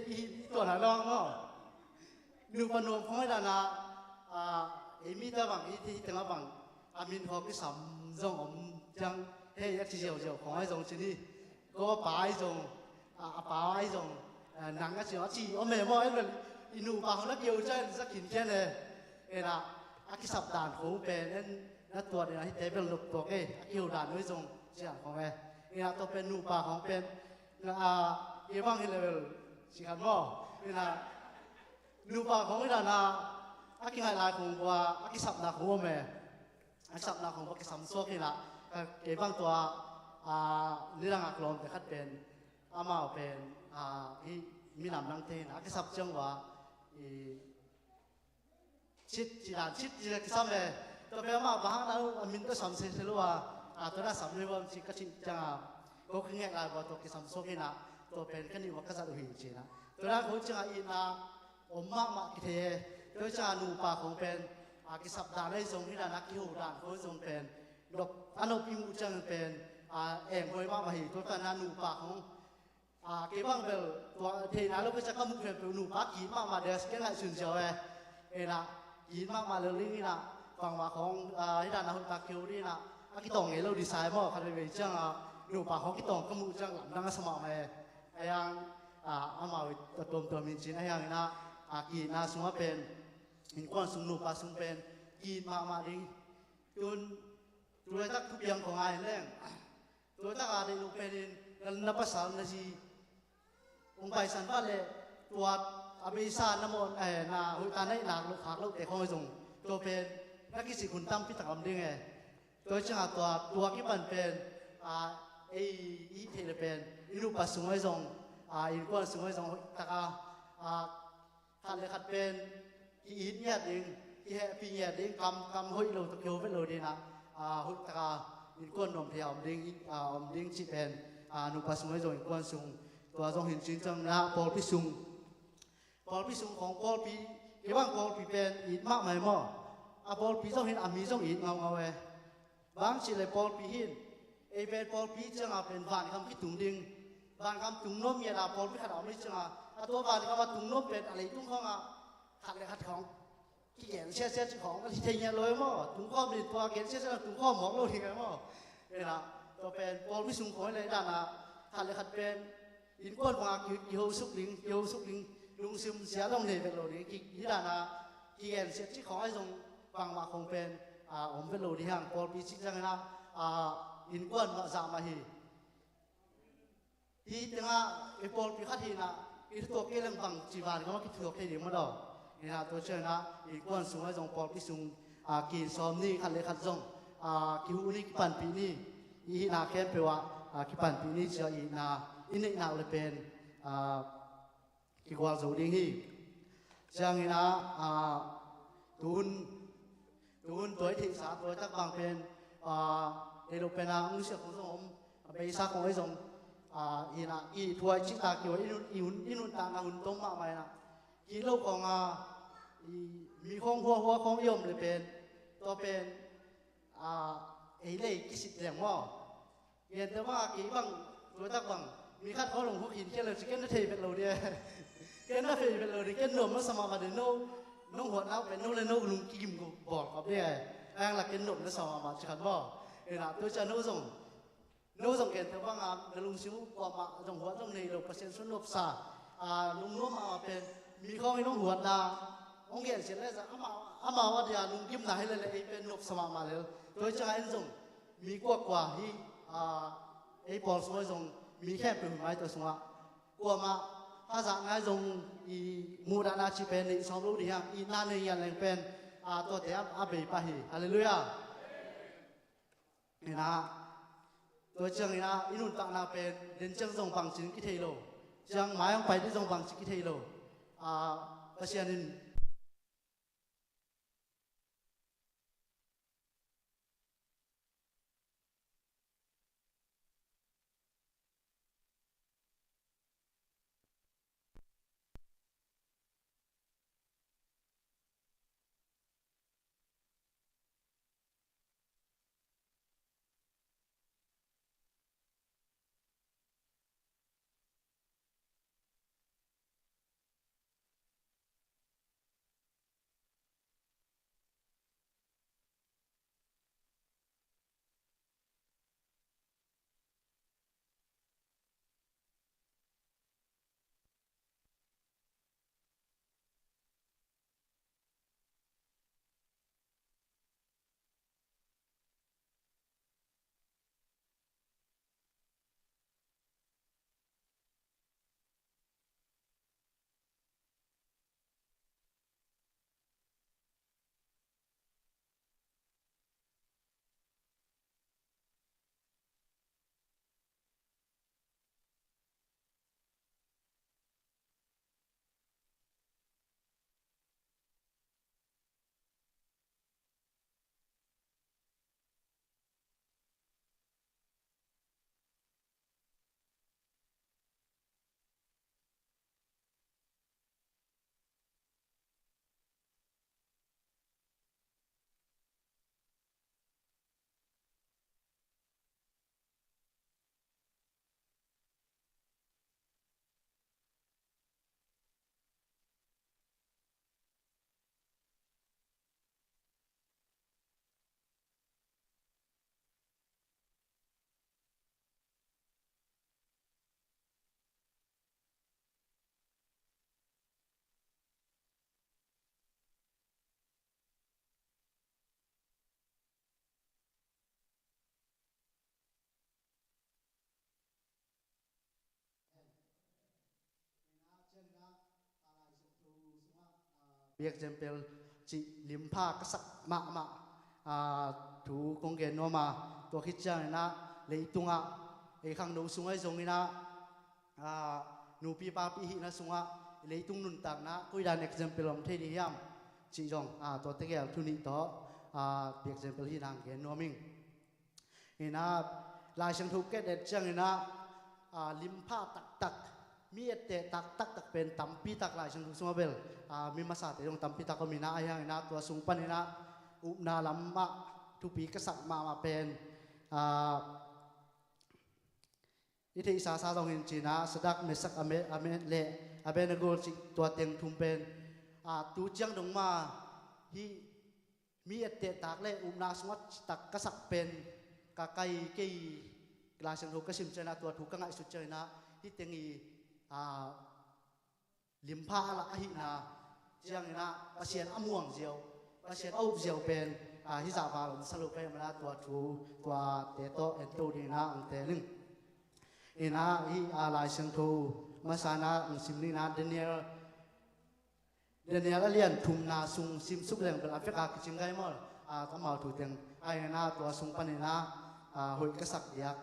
อีตัวไหนลองมั้งหนูปนวมของไอ้ดานาไอ้มีแต่บางที่แต่ละบางอามินพอที่สามจงจังเฮ้ยยักษ์เจียวของไอ้จงชนิดก็ป่าไอ้จงป่าไอ้จงหนังก็เจียวจีเอาแม่มอไอ้เรื่องอินูป่าของนักเกี่ยวใจสักขินแค่เลยเอ็นะอากิสับด่านของเป็นนั่นตัวเนี่ยที่เตะเป็นหลบตัวเอ้เกี่ยวด่านไว้จงเจียของแม่นี่นะตัวเป็นหนูป่าของเป็นเกี่ยวบ้างที่เลเวลสิครับว่านี่นะหนูป่าของไม่ได้นะอากิให้ลายของว่าอากิสับนาของว่าแม่อากิสับนาของว่ากิสัมโซกินะเกี่ยวบ้างตัวนี่ร่างอักลมแต่คัดเป็นอามาเป็นที่มีน้ำนังเทนอากิสับจังว่าชิดจีนชิดกิสัมเลยตัวเป็นอามาบางนั้นมินก็สัมเสร็จแล้วว่าตัวนั้นสำเร็จว่าชิก็ชิจังก็คือไงลายว่าตัวกิสัมโซกินะตัวเป็นแค่นี้ว่าก็จะดูหิวจีนะตัวนั้นเขาจะอินาอมมากิเทตัวจะหนูป่าของเป็นกิสับดานได้ทรงที่ด้านนักขิวด่านเขาทรงเป็นดอกอันนพิมูจังเป็นเอ็มหอยมาหิตัวนั้นหนูป่าของเก็บบ้างเบลตัวเทน่าเราก็จะก็มุกเป็นหนูป่ากีมาเดสแค่ไหนสุนเจียวเอ็นะกีมาเรื่องนี้นะฟังมาของที่ด้านนักตาคิวนี่นะกิตองเราดีไซน์มั่งคันเป็นจังหนูป่าของกิตองก็มุจังหลังดังสมัครมาไอ้ยังอามาตัวมีจีนไอ้ยังนะ กีนาสุมาเป็นหินก้อนสุงนูปาสุงเป็นกีมาดิงจนตัวตักทุกอย่างของไอ้แรงตัวตักอะไรลูกเป็นกันนับภาษาในสิองไปสันบ้านเลยตัวอภิสานน้ำมนต์นาหุตาในหนักลูกหักลูกแต่คงไม่ส่งตัวเป็นนักกิจคุณตั้มพิทักษ์ดิ้งตัวเจ้าตัวที่มันเป็นอีเทเลเป็นอีรูปปัสสุงไว้ส่งอีกคนสุงไว้ส่งตะกาขัดเลยขัดเป็นอีเนี่ยดิ้งอีแฮปีเนี่ยดิ้งกำหุยเราตะเกียวไปเลยดีนะหุตะกาอีกคนนมเทียมดิ้งชิเป็นนุปัสสุงไว้ส่งอีกคนสุงตัวส่งหินจินจังนะปอลพิสุงของปอลพิที่ว่างปอลพิเป็นอีมากไหมมั่งปอลพิส่งหินมีส่งอีเงาบางสิ่งเลยปอลพิหินเป็นปอลพิจังเป็นบ้านคำพิถุงดิ่งบ้านคำถุงนมเนี่ยปอลพิขัดเอาไม่จังตัวบ้านคำว่าถุงนมเป็นอะไรถุงของขัดเลยขัดของที่เห็นเชี่ยของก็ที่เงี้ยเลยมั่งถุงข้อมีตัวเห็นเชี่ยถุงข้อหมอกเราที่ไงมั่งเป็นละตัวเป็นปอลพิสุงของอะไรด้านขัดเลยขัดเป็นอินก้อนมาเกี่ยวสุกลิงลุงซึมเสียลงในเป็นโลนี้กี่ด้านกี่เห็นเชี่ยที่ของไอ้ตรงฟังมาคงเป็นผมเป็นโลที่ห่างปอลพิชิตจังนะอินก้อนมาสามาฮีจังไอ้ปอลพิขัดฮีนะอีตัวเกลังบังจีบานก็มาคิดตัวเกลียมาดอกนี่นะตัวเชื่อนะอินก้อนสูงไอ้ตรงปอลพิสุงกี่ซ้อมนี่ขัดเลยขัดส่งกี่หูนี่กี่ปันปีนี่อีนาแค่เปว่ากี่ปันปีนี่จะอีนาอินนี่นาเลยเป็นกี่กว่าสูดิ้งฮีจังนี่นะตุนตัวที่สามตัวตักบางเป็นในโลกเป็นอุ้งเสียของสมไปซักของไอ้สมอีน่ะอีถวยชิตาเกี่ยวอินุนตางหุ่นต้มมาไหมนะอีโลกของมีของหัวของยมเลยเป็นตัวเป็นไอ้เล่กิสิตแหลงว่าเห็นแต่ว่ากี่บางตัวตักบางมีคัดเขาลงพวกหินแค่เลยจะเกินนาทีเป็นโลเดียเกินนาทีเป็นโลเดียเกินหนุ่มมาสมามาเดินน้องหัวน้าเป็นน้องเลยน้องลุงกิมกูบอกกับเนี่ยไอ้หลักเกินหนุ่มแล้วสมามาจะขัดบ่นะตัวจะน้องส่งเกินแต่ว่างานลุงซิวกว่ามาส่งหัวตรงนี้เราเปอร์เซ็นต์ส่วนลบซาลุงน้องมาเป็นมีข้อให้น้องหัวดาน้องเกินเสร็จแล้วจะอามาว่าเดี๋ยวลุงกิมไหนเลยเป็นลบสมามาเลยตัวจะให้ส่งมีกว่าที่ไอ้ปอลสวยส่งมีแค่เป็นไม้ตัวสงะกว่ามาภาษาง่ายส่งอีมูดานาชิเป็นอีสองลูกดีฮะอีนาเนียนแรงเป็นตัวเดียบอาเบย์ไปฮาเลลูยานี่นะตัวเจ้านี่นะอินุนตักนาเป็นเดินเจ้าส่งบังสินกิเทโลจังหมายไปที่ส่งบังสินกิเทโลภาษาหนึ่ง biak jempel ci limpa kasak ma thu kong gen no ma to khitchang na leitunga e khang no sungai zongina nu pi pa pi hi na sunga leitung nun tak na koi dan example om the di yam ci jong to te gel thu ni to biak jempel hi nang gen no ming ina lai sang thu ke det chang ina limpa tak mi ete tak pen tampi tak lai sang thu sunga bel mi masa te jong tampi tak ko mina ayang ina to sung pan ina upna lamma tu pi kasak ma pen ithi sa dong in china sadak mesak ame le aben gol chi to teng thum pen tu chang dong ma hi mi ete tak le upna swat tak kasak pen ka kai ke la sang thu ka sim chana to thu ka ngai su chana hi tengi limpa la hi na chiang ina pasien amuang jiao pasien au jiao pen hi za ba lon salu pe ma to thu to te to en to ni na ang te ling ina hi la sang thu masana ang sim ni na Daniel alian thum na sung sim suk leng bel afrika ki chingai mol ta mau thu teng ai na to sung pan na hoi ka sak yak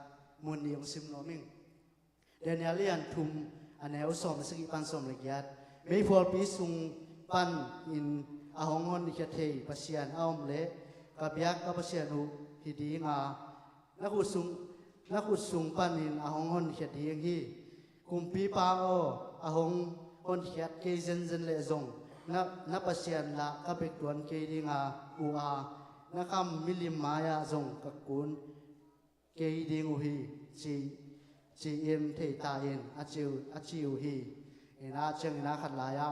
mun ni ang sim no ming Daniel alian thum aneu som sagi pan som le gyat mei phol pi sung pan in ahong hon ni thei pasian aom le ka biak ka pasian hu hi dinga na khu sung pan in ahong hon hi ding hi kumpi pa o ahong hon hiat ke zen le zong na pasian la ka bek tuan ke dinga na kam milim maya zong ka kun ke ding hi chi em thei ta in achiu hi ina chang ina khat la ya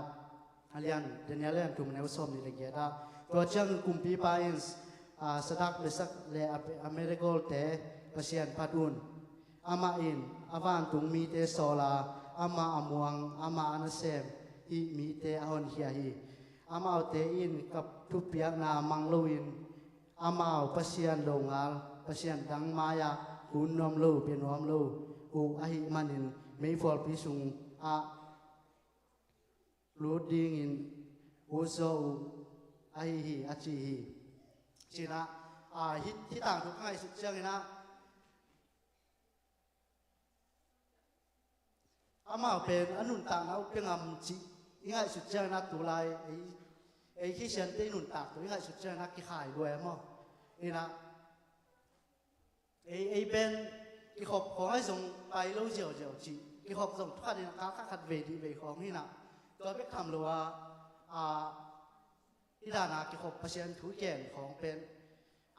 alian Daniel tum ne som ni le ge da to chang kumpi pa in sadak lesak le amerigol te pasian padun ama in awan tung mi te sola ama amuang ama anasem hi mi te ahon hia hi ama te in kap tu piak na mangloin ama pasian longal pasian dang maya kun nom lo pe nom lo ahi manin mei for pi sung loading in also ahi hi achi hi china hi tang thu kai su chang ina ama pen anun tang nau pengam chi ingai su chang na tu lai ei khi sian te nun tak tu ingai su chang na ki khai lue mo ina ei ben ki khop khong ai zong pai lo jiao chi ki khop zong thoát in ka khat ve di ve khong hi na to be tham loที่ดานากิขบเปอร์เซ็นต์ถูแก่นของเป็น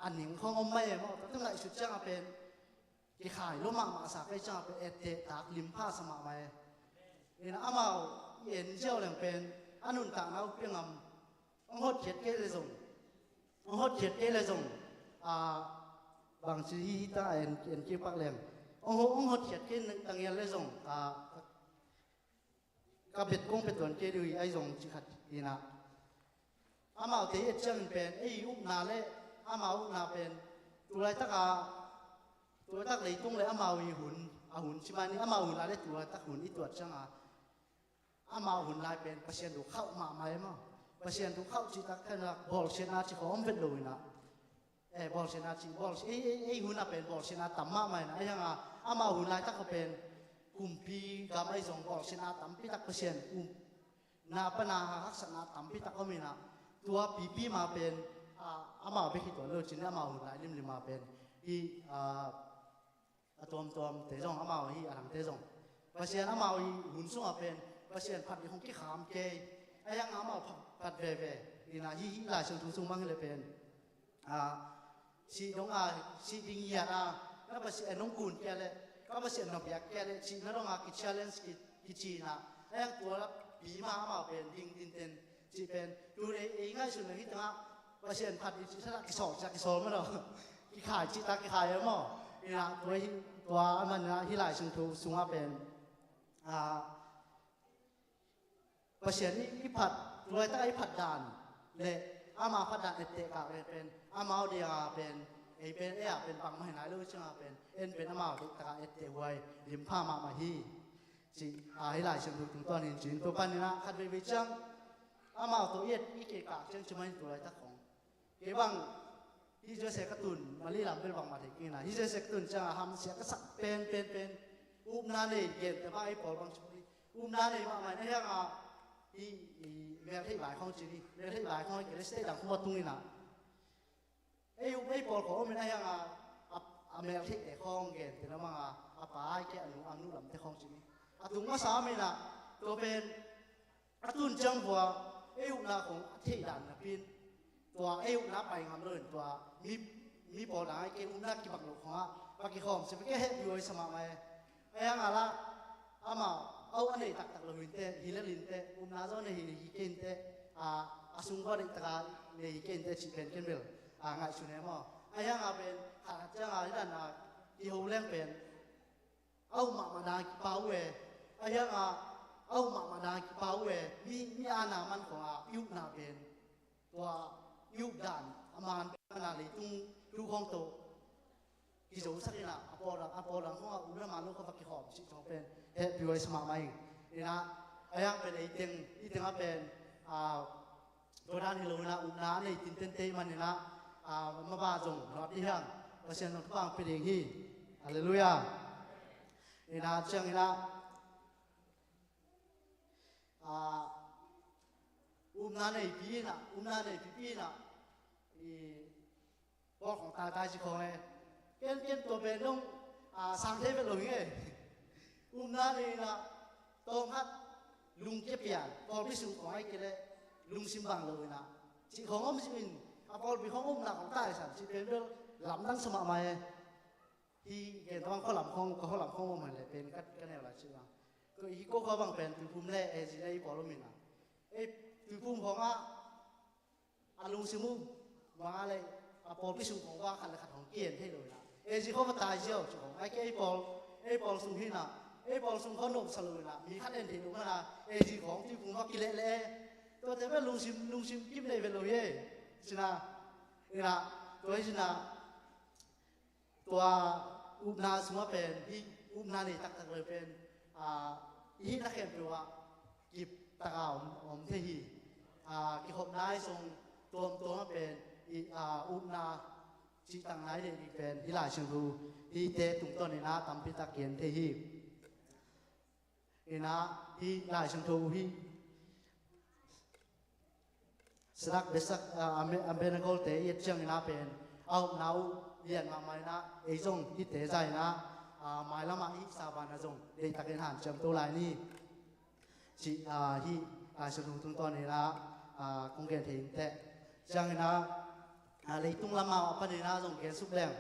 อันหนึ่งของอมไม่หมดทั้งหลายสุดจ้าเป็นกิขายล้มมาสักให้จ้าเป็นเอเตตากลิมผ้าสมัครไม่เอ็นอามาเอ็นเจ้าเหล่าเป็นอันนุ่นต่างเราเพียงองหดเขียดเกเลยส่งองหดเขียดเกเลยส่งบางทีตาเอ็นกี่ปักแหลมองหดเขียดเกต่างเงี้ยเลยส่งกับเบ็ดกงเป็ดตัวเกดูไอ้ส่งจิขัดดีนะอามาเอาเตะเชื่อมเป็นไอ้ยุบนาเล่อามาอุนาเป็นตัวไรตักเลยตุ้งเลยอามาวิหุ่นหุ่นใช่ไหมนี่อามาหุ่นอะไรตัวตักหุ่นอีตัวจังอามาหุ่นลายเป็นเปอร์เซ็นต์ดูเข้ามาไหมมั้งเปอร์เซ็นต์ดูเข้าจีตักแค่นั้นบอลเชนาจีของเป็นเลยนะบอลเชนาจีบอลไอ้หุ่นน่ะเป็นบอลเชนาต่ำมากไหมนะไอ้ยังอามาหุ่นลายตักก็เป็นกลุ่มพีกับไอ้สองบอลเชนาต่ำพี่ตักเปอร์เซ็นต์นาปนาหักษณะต่ำพี่ตักก็มีนะตัวปีมาเป็นอามาไปคิดตัวเลือกชิ้นอามาหุ่นหลายริมมาเป็นอีตัวเตะจงอามาอีหลังเตะจงภาษาอามาอีหุ่นสูงเป็นภาษาผัดของที่ขามเกยไอ้ยังอามาผัดเว่อีน่ะอีหลายเชิงทุ่งสูงบ้างเลยเป็นสีน้องสีดิงยาแล้วภาษาน้องกุนแกเลยก็ภาษาน้องเบียกแกเลยสีน้องกิจ challenge กิจจีน่ะไอ้ยังตัวปีมาอามาเป็นดิงดินเต็นจีเป็นดูในง่ายสุดเลยที่ตรงนั้นเปอร์เซ็นต์ผัดที่ถ้ากิโซมั้งเรากิขายจีตากิขายมั้งนี่นะตัวมันนะที่หลายชั่วโมงสูงเป็นเปอร์เซ็นต์ที่ผัดตัวตั้งไอ้ผัดด่านเลยอามาผัดด่านเอเตกะเป็นอามาเดียเป็นเป็นปังไม่หายเลยใช่ไหมเป็นอามาเด็กตะเอเตไว้ริมผ้ามาฮีจีให้หลายชั่วโมงถึงตอนนี้จีนตัวปันนี่นะขัดไปจัง อามาตัวเอ็ดอีเกกะเชียงจุมันตัวไรทักของเก็บังฮิเจเสกตุนมาลีลำเป็นบังมาถึงกินนะฮิเจเสกตุนจะทำเสียก็สักเป็นอุ้มนาเนยเก็บแต่ว่าไอ้ปอลบางชุดอุ้มนาเนยมาใหม่ในยังอ่ะอีเมียที่หลายข้องจีนี่เมียที่หลายข้องเกิดสเตดังขวดตรงนี้นะไอ้ปอลของมันในยังอ่ะเมียที่เด็กข้องเกิดแต่ละมั่งอ่ะป้าแกอนุลำที่ข้องจีนี่ถุงมาสามีนะตัวเป็นตุนจังหัวไอ้อุ้มนาของที่ดันนะพินตัวไอ้อุ้มนาไปงามเลยตัวมีปอลไอ้เกอุ้มนากี่บักหลงของอ่ะบักกี่ข้องจะไปแก้ให้อยู่ไอ้สมัยไหมไอ้ยังอะไรอามาเอาอันนี้ตักเราหินเตะหินลินเตะนาโซเนี่ยหิเกนเตะอาสุงก็ได้ตะเนี่ยหิเกนเตะชิเป็นกันเบลง่ายสุดเนี่ยมั้งไอ้ยังเป็นหาจังอะไรนั่นอีหูเลี้ยงเป็นเอามาดากี่เป้าเวไอ้ยังเอามาดากี่เป้าเวมีอาณามันของยุคนาเป็นตัวยุคด่านอามันเป็นอะไรตุ้งดูของโตกิจวัตรสักอย่างอพอลังของอุณหมาลุเขาฟักกี่หอบชิจงเป็นเฮ็ดพิวสมาใหม่นี่นะไอ้ยังเป็นไอ้เต็งเป็นตัวด้านที่เรานะอุณหในตินเต้มันนี่นะมาบ้าจงรอดที่ห้างเพราะฉะนั้นทุกอย่างเป็นอย่างนี้ฮาเลลูยานี่นะเจ้านี่นะอุณหในปีนะพวกของตายสิของเลยเกณฑ์ตัวเป็นต้องสังเทเป็นหลงไงนานี่นะตรงฮัดลุงเก็บเปียนพอพิสูจน์ของไอ้เกล้ลุงซิมบังเลยนะสิของอ้อมสิบินพอเป็นของอ้อมหนักของใต้สันสิเป็นเรื่องหลำตั้งสมัยใหม่ที่เกณฑ์ต้องเขาหลำของเหมือนเลยเป็นกันแนวอะไรใช่ไหมก็อีกก็เขาบังเป็นตัวภูมิแน่เอจิได้พอรู้มินะตัวภูมิของลุงซิมุมาเลยพอพิสูจน์ของว่าขันของเกียนให้เลยนะเอจิเขามาตายเชียวของไอ้ไอ้ปอลสุหินะไอ้ปอลสุขนมสลุยนะมีขั้นเด่นที่ตรงนั้นนะเอจิของที่ผมว่ากิเลสเลยตัวแต่ว่าลุงซิมกิมเลยเป็นเลยสินะนี่นะตัวสินะตัวอุปนาสมัยเป็นที่อุปนานี่ตักเลยเป็นอีนักเขียนเป็นว่ากิบตะกาวเที่กิขบนายทรงตัวมาเป็นอุปนาจีตังนายเด็กเป็นที่หลายเชิงรูที่เตะตุงต้นนี่นะทำพิตาเกียนที่นี่นะที่หลายเชิงรูที่สลักเบสักอเมริกาเตะยัดเชียงนี่นะเป็นเอาหนาวเรียนมาใหม่นะไอ้จงที่เตะใจนะหมายละมาอีสาบานะจงเด็กตะเกียนหันจำตัวลายนี่จีที่หลายเชิงรูตุงต้นนี่นะคงเกียนถึงเตะจังนะเลยตุ้งละมาปนินาจงเกสุบแรง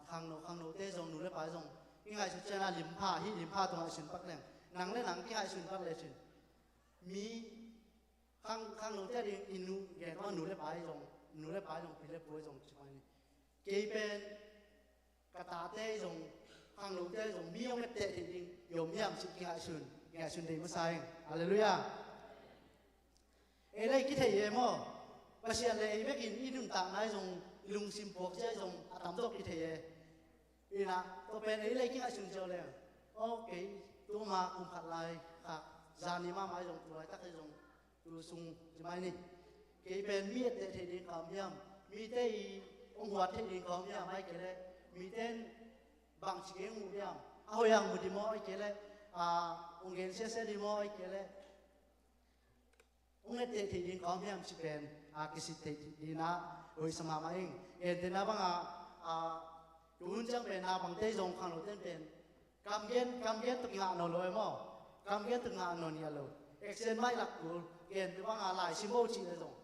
ข้างโนเต้จงหนูเล็บไปจงยิ่งไงชุดเจน่าลิมผ้าตรงไอชินปักแรงหนังเล่นหนังที่ไอชินปักเลยชินมีข้างโนเต้อินูแกก็หนูเล็บไปจงปีเล็บป่วยจงชิบะนี่เกย์เป็นกระตาเต้จงข้างโนเต้จงมีองเม็ดเตะจริงๆยมย่ำชิดกินไอชินดีมาใส่ฮาเลลูยาเอ้ยคิดให้ยังมั้งภาษาเลยไม่กินอีนุ่มต่างนายจงลุงซิมพวกเจ้าจงทำตัวคิดให้ยังนะตัวเป็นเอ้ยคิดให้ชุนเจ้าเลยโอเคตัวมาคุมขัดลายค่ะจานี่มาไม่จงตัวตักจงตัวซุงจะไม่นี่เกย์เป็นมีดเตะที่ดินคำย่ำมีเตะองหัวที่ดินคำย่ำไม่เกเลยมีเต้นบางสิ่งหูย่ำเอาอย่างมุดมอไอ้เกเลยองเกลเสียดีมอไอ้เกเลยองเตะที่ดินของพี่มสิเป็นกิสิเตะดินะโดยสมามาเองเดินนะบังยุนจังเป็นบางเตะจงขังโลเต้นเป็นกำเย็นตุกงานนเลยมั้งกำเย็นตุกงานนนี่เลยเอ็กเซนไม่หลักกูเป็นบังหลายชิมโบชีเลยจง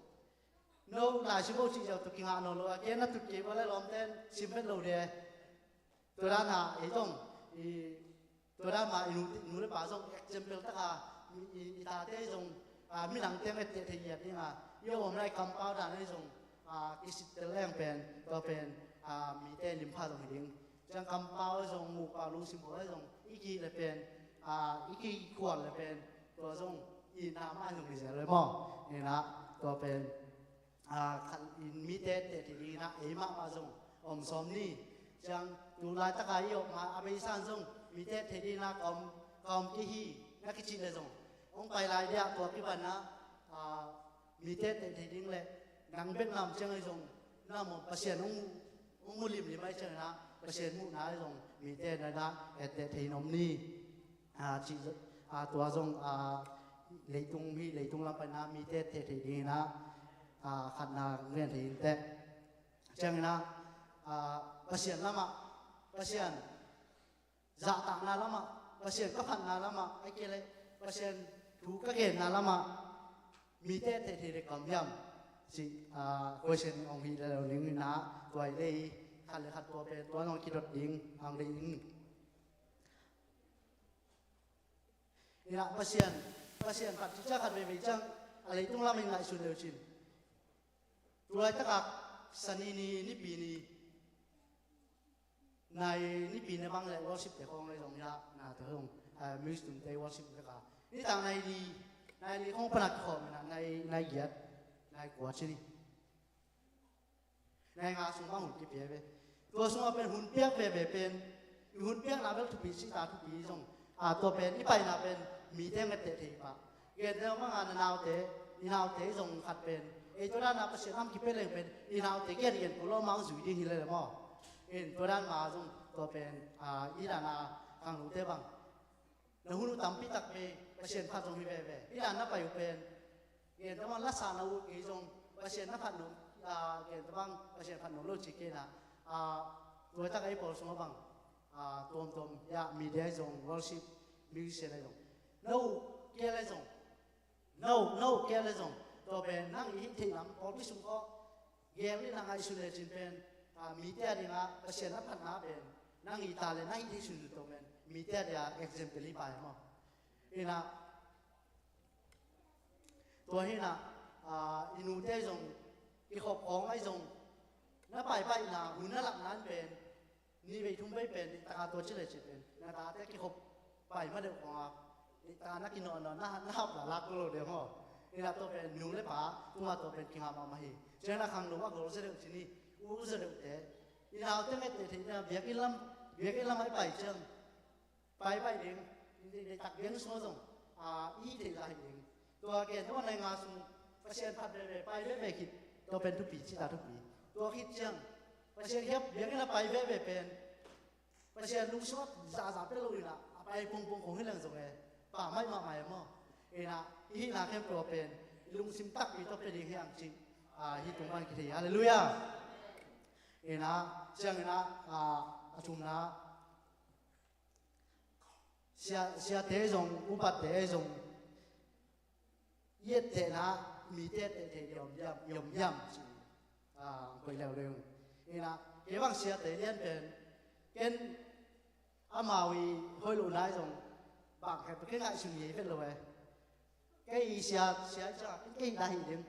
โน้หลายชิมโบชีจะตุกงานนเลยนั่นตุกเก็บไว้ล้อมเต้นชิมเป็นโลเดียตัวด้านไอ้จงตัวด้านมาหนูได้ป่าจงเอ็กเซนเป็นตะกาอีตาเต้จงมีหนังเต้นเตะที่เหยียดนี่มาโยมได้คำเป้าด่านนี่ส่งกิสิตแรงเป็นตัวเป็นมีเต้นลิมพาตรงหิงจังคำเป้าส่งหมู่ป่าลุงสิมโหได้ส่งอีกีเลยเป็นอีกีขวดเลยเป็นตัวส่งอีน้ำมันส่งดิเสียเลยมั้งนี่นะตัวเป็นมีเต้นเตะที่ดีนะเอ็มมาส่งสมนี่จังดูลายตะกายออกมาอาเบซันส่งมีเต้นที่ดีนะกอมที่ฮี นักกิจเลยส่งองไปลายเดียตัวพิบันนะมีเตะเตะดิ้งเลยนังเบ็ดนำเชียงไอ้ส่งน้ำมันเปอร์เซ็นต์องมุลิมหรือไม่เชียงนะเปอร์เซ็นต์มุน้าไอ้ส่งมีเตะนะเตะที่นมนี่จีตัวส่งเลยตรงมีเลยตรงลำไปนะมีเตะเตะที่ดิ้งนะขัดนาเรียนที่เตะเชียงนะเปอร์เซ็นต์ละมาเปอร์เซ็นต์จะต่างนาละมาเปอร์เซ็นต์ก็พันนาละมาไอ้เกล้เปอร์เซ็นต์ถูกก็เกณฑ์นาละมามีเตะที่เด็กกำยำสิquestion องค์ที่เราเลี้ยงนะตัวไอ้ขัดเลยขัดตัวเป็นตัวน้องคิดรถยิงทางเลี้ยงนี่ละเปอร์เซ็นต์ขัดที่จะขัดไปจังอะไรต้องละไม่ง่ายสุดเลยจินตัวไอ้ตะกักสันนี่ปีนี้ในนี่ปีในบางแหล่งวอร์ชิปแต่ของในตรงนี้นะเถอะมิวสิกในวอร์ชิปเลยค่ะนี่ต่างในห้องปนัดของนะในเหยียดในกัวชินี่ในงานสมบัติหุ่นที่เปียไปตัวสมบัติเป็นหุ่นเปียกเป็นหุ่นเปียกนาเป็นทุกปีสิตาทุกปีส่งตัวเป็นนี่ไปนาเป็นมีเท่งกันเตะทีปะเกิดเรื่องว่างานนาวเตะนาวเตะส่งขัดเป็นไอ้ตัวนั้นนาเปอร์เซ็นต์ทำคิดเป็นเลยเป็นนาวเตะเกิดกูล้อมังสุยดีฮิเลยมั้งตัวนั้นมาส่งตัวเป็นอีดานาขังหนูเตะบังแล้วหุ่นตั้มพิตักไปเปอร์เซ็นต์พัดส่งฮิเว่อีดานาไปอยู่เป็นแต่ว่าลักษณะวุฒิส่งเปอร์เซ็นต์นักพัดหนุ่มเกิดบางเปอร์เซ็นต์พัดหนุ่มโลจิกนะตัวตั้งไอ้พอสมบังตัวอยากมีเดียส่งวอลชิปมิวสิกอะไรส่ง no เกล้ส่ง no เกล้ส่งตัวเป็นนั่งอีกทีหลังพอพิสุก็เกล้นั่งไอซูเลชินเป็นมีเดียดีนะเปอร์เซ็นต์นักพัดน้าเป็นนั่งอีตาเลยนั่งอีที่สุดตัวเป็นมีเดียเดีย example ไปมั้งนี่นะตัวนี้นะอินูเตส่งอีขบของไอ้ส่งน้าไปนะหุ่นน่ารักนั้นเป็นนี่ไปทุ่มไปเป็นตาตัวเฉลยเป็นนาตาแต่กี่ขบไปมาเดี๋ยวของตานักกินนอนหน้าปลาลักก็รู้เดี๋ยวมั้งนี่นะตัวเป็นหนูเลยป่ะตัวตัวเป็นกินหามาไม่เจ้าหน้าขังหนูว่าก็รู้เสด็จที่นี่รู้เสด็จแต่นี่เราจะไม่เตะที่นี่เบียกินลำไม่ไปเชิงไปเองในตักเลี้ยงสมส่งอีเดียอะไรเองตัวเกณฑ์ตัวในงานสมเปอร์เซ็นต์พัดไปคิดตัวเป็นทุกปีชิตาทุกปีตัวคิดเชิงเปอร์เซ็นต์เทียบเลี้ยงกันไปเป็นเปอร์เซ็นต์ลุงชอบจ่าเป็นลุยนะไปปุ่งของให้เรื่องส่งเองป่าไม่มาใหม่มั้งนะอีน่าเข้มตัวเป็นลุงซิมตักปีตัวเป็นอย่างจริงฮิตตรงบ้านคิดฮาเลลูยานะเชิงนะชุมนะเสียเตะส่งอุบัติเตะส่งเย็ดเตะนะมีเตะยอมย่ำจริงคุยเร็วนี่นะเกี่ยวกับเสียเตะเลี้ยนเป็นเกณฑ์อามาวีเฮ้ยลุนได้ส่งบางแค่เป็นแค่สิ่งนี้เป็นเลยcái sẽ cái đại điểm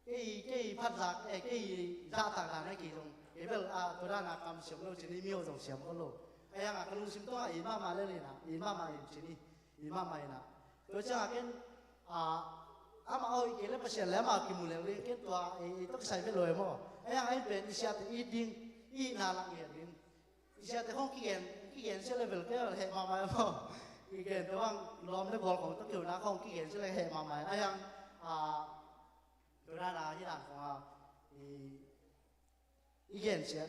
cái phát giác cái gia tăng là cái gì rồi cái bây tôi đang làm cầm xiêm lô chỉ đi miêu dòng xiêm con lô ai ăn cái lô xiêm tôi ima mà lên nè ima mà chỉ đi ima mà nè tôi chắc cái mà ơi cái lấy bớt xiêm lấy mà cái mù lên cái tua tôi xài cái lôi mà ai ăn cái bên sẽ thì ít đi ít nào lặng nghẹn đi sẽ thì không cái nghẹn sẽ level cái hệ mà cáiเกณฑ์แต่ว่าล้อมด้วยบอลของต้องเกี่ยวนะของกี่เกณฑ์ใช่ไหมเหตุมาใหม่ไอ้ยังตัวด้านที่หลังของอีเกณฑ์เสีย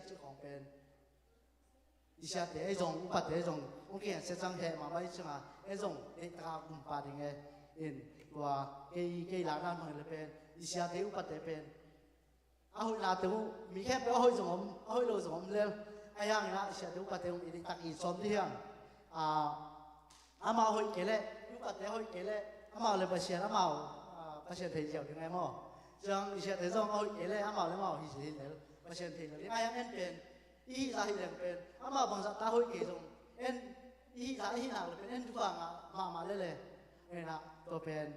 ที่ของเป็นอีเสียแต่ไอ้จงอุบัติไอ้จงของเกณฑ์เสียจังเหตุมาไม่ใช่ไหมไอ้จงไอ้ตากุมปาดิงเองตัวไอ้หลังนั้นมันเลยเป็นอีเสียแต่อุบัติเป็นเอาหน้าตัวมีแค่ไปเอาให้เราสมเรื่องไอ้ยังนะเสียแต่อุบัติอีตักอีสมที่ยังอามาหอยเกล้ยุบแต่หอยเกล้อามาเลยประเชียนอามาประเชียนเที่ยวยังไงมั้งจังเชียนแต่จังหอยเกล้อามาเลยมั้งฮิสิเลยประเชียนเที่ยวยังไงยังเป็นอีสาฮิเลยเป็นอามาบางสัตว์ตาหอยเกล้อีสาฮินาเลยเป็นทุกอย่างมาเลยนะตัวเป็น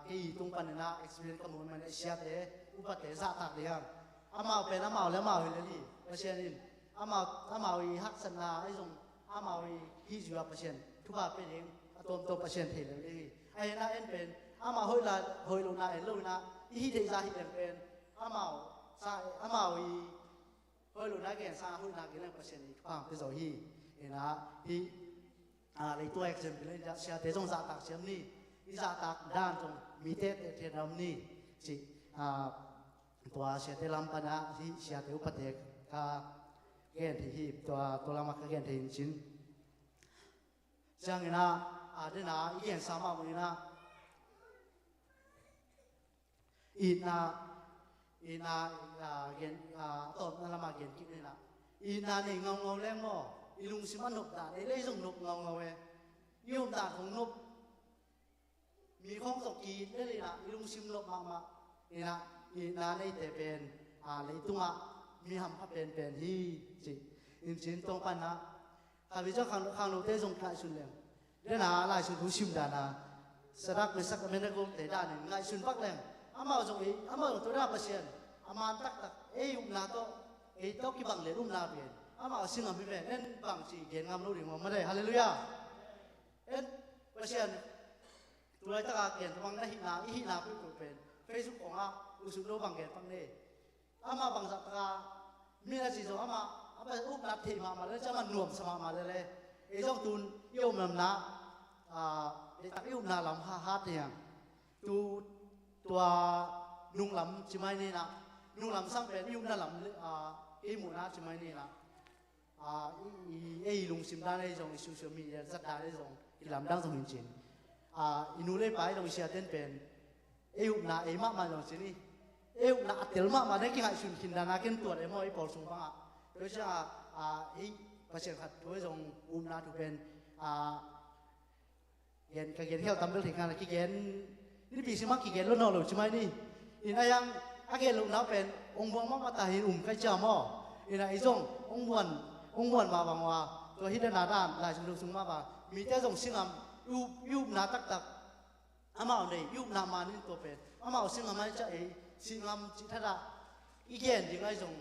กี่ตรงปันนะ experience ข้อมูลมันเชียนแต่อุปแต่ซาตักเดียงอามาเป็นอามาแล้วมาเลยนี่ประเชียนอามาอีฮักษณาไอ้ทรงอามาวีฮิจูอาเปอร์เซ็นต์ทุกบาทเป็นเองตัวเปอร์เซ็นต์เท่เลยนี่ไอ้น่าเอ็นเป็นอามาเฮยลงน่าเอ็นลงน่ะอีที่จะฮิตเป็นอามาวีเฮยลงน่าเก่งซาเฮยน่าเก่งเปอร์เซ็นต์ทุกบาทเป็นโซฮีเอ็นะที่ lấy tôi example lên sẽ thế trong dạ tạc chiếm ni dạ tạc đan trong mi tết thế làm ni chỉ tua sẽ thế làm pana thì sẽ thế upat thế ka gen thì hi tua làm cái gen thì chín chẳng na đây na ý kiến sao mà mình na ina gen tôm na làm gen kịp này na ina này ngầu ngầu lên mò ilung siman nộp đạn đấy lấy dùng nộp ngầu ngầu ấy yêu đạn không nộpมีข้องสกีได้เลยนะมีลุงซิมลบมานี่นะอีนาในแต่เป็นในตัวมีหำพับเป็นฮีจิอินจินตรงปันนะข้าพเจ้าขังโลเตจงไล่สุนเลยเรื่องน่ะไล่สุนรู้ชิมดานะสระไปสักเมนกงแต่ด้านหนึ่งไล่สุนปักเลยอามาจงอีอามาตัวด้าประเชียนอามาตักอุ้มนาโตโตกี่บังเลยอุ้มนาเปลี่ยนอามาสิ่งอะไรเป็นเน้นบังจีเก่งงามรู้ดีมั้งไม่ได้ฮาเลลูยาประเชียนตัวตะการเกณฑ์ฟังได้หินาเป็นตัวเป็นเฟซบุ๊กของอุสุโนบังเกณฑ์ฟังเนี่ยอามาบังสักการมีอะไรสิจ๊ะอามาอุ้มนัดทีมาแล้วจะมันหน่วมสมามาเลยไอ้เจ้าตุนโยมมันนะเด็กตักอุ้มนาลำฮาเนี่ยตัวนุ่งลำจิไม่นี่นะนุ่งลำสร้างเป็นอุ้มนาลำไอ้หมูนะจิไม่นี่นะไอ้ลุงซิมด้านไอ้จงโซเชียลมีเดียจัดได้ไอ้จงอีลำดังสมิงจินอินูเล่ไปตรงเชียร์เต้นเป็นอุบนามากมาตรงที่นี่อุบนาเตลมากมาได้กี่หายชุนขินดานาเกินตัวมอปอลสูงบ้างโดยเฉพาะประเทศขัดด้วยตรงอุบนาถูกเป็นเย็นกับเย็นเที่ยวตามเรื่องถึงงานกี่เย็นนี่ปีสิมากี่เย็นล้นนอหรือใช่ไหมนี่อินอายังเย็นลุงน้าเป็นองค์บวงมาตาหินใครเจ้าหม้ออินไอจงองค์บวนมาบางว่าตัวฮิดนาด้านลายชุนลุงสูงมากว่ามีแต่ตรงสิ่งยุบนาตักอามาเนี่ยยุบนามานี่ตัวเป็นอามาสิ่งอะไรจะสิ่งอะไรจิตระอีกอย่างยังไงส่ง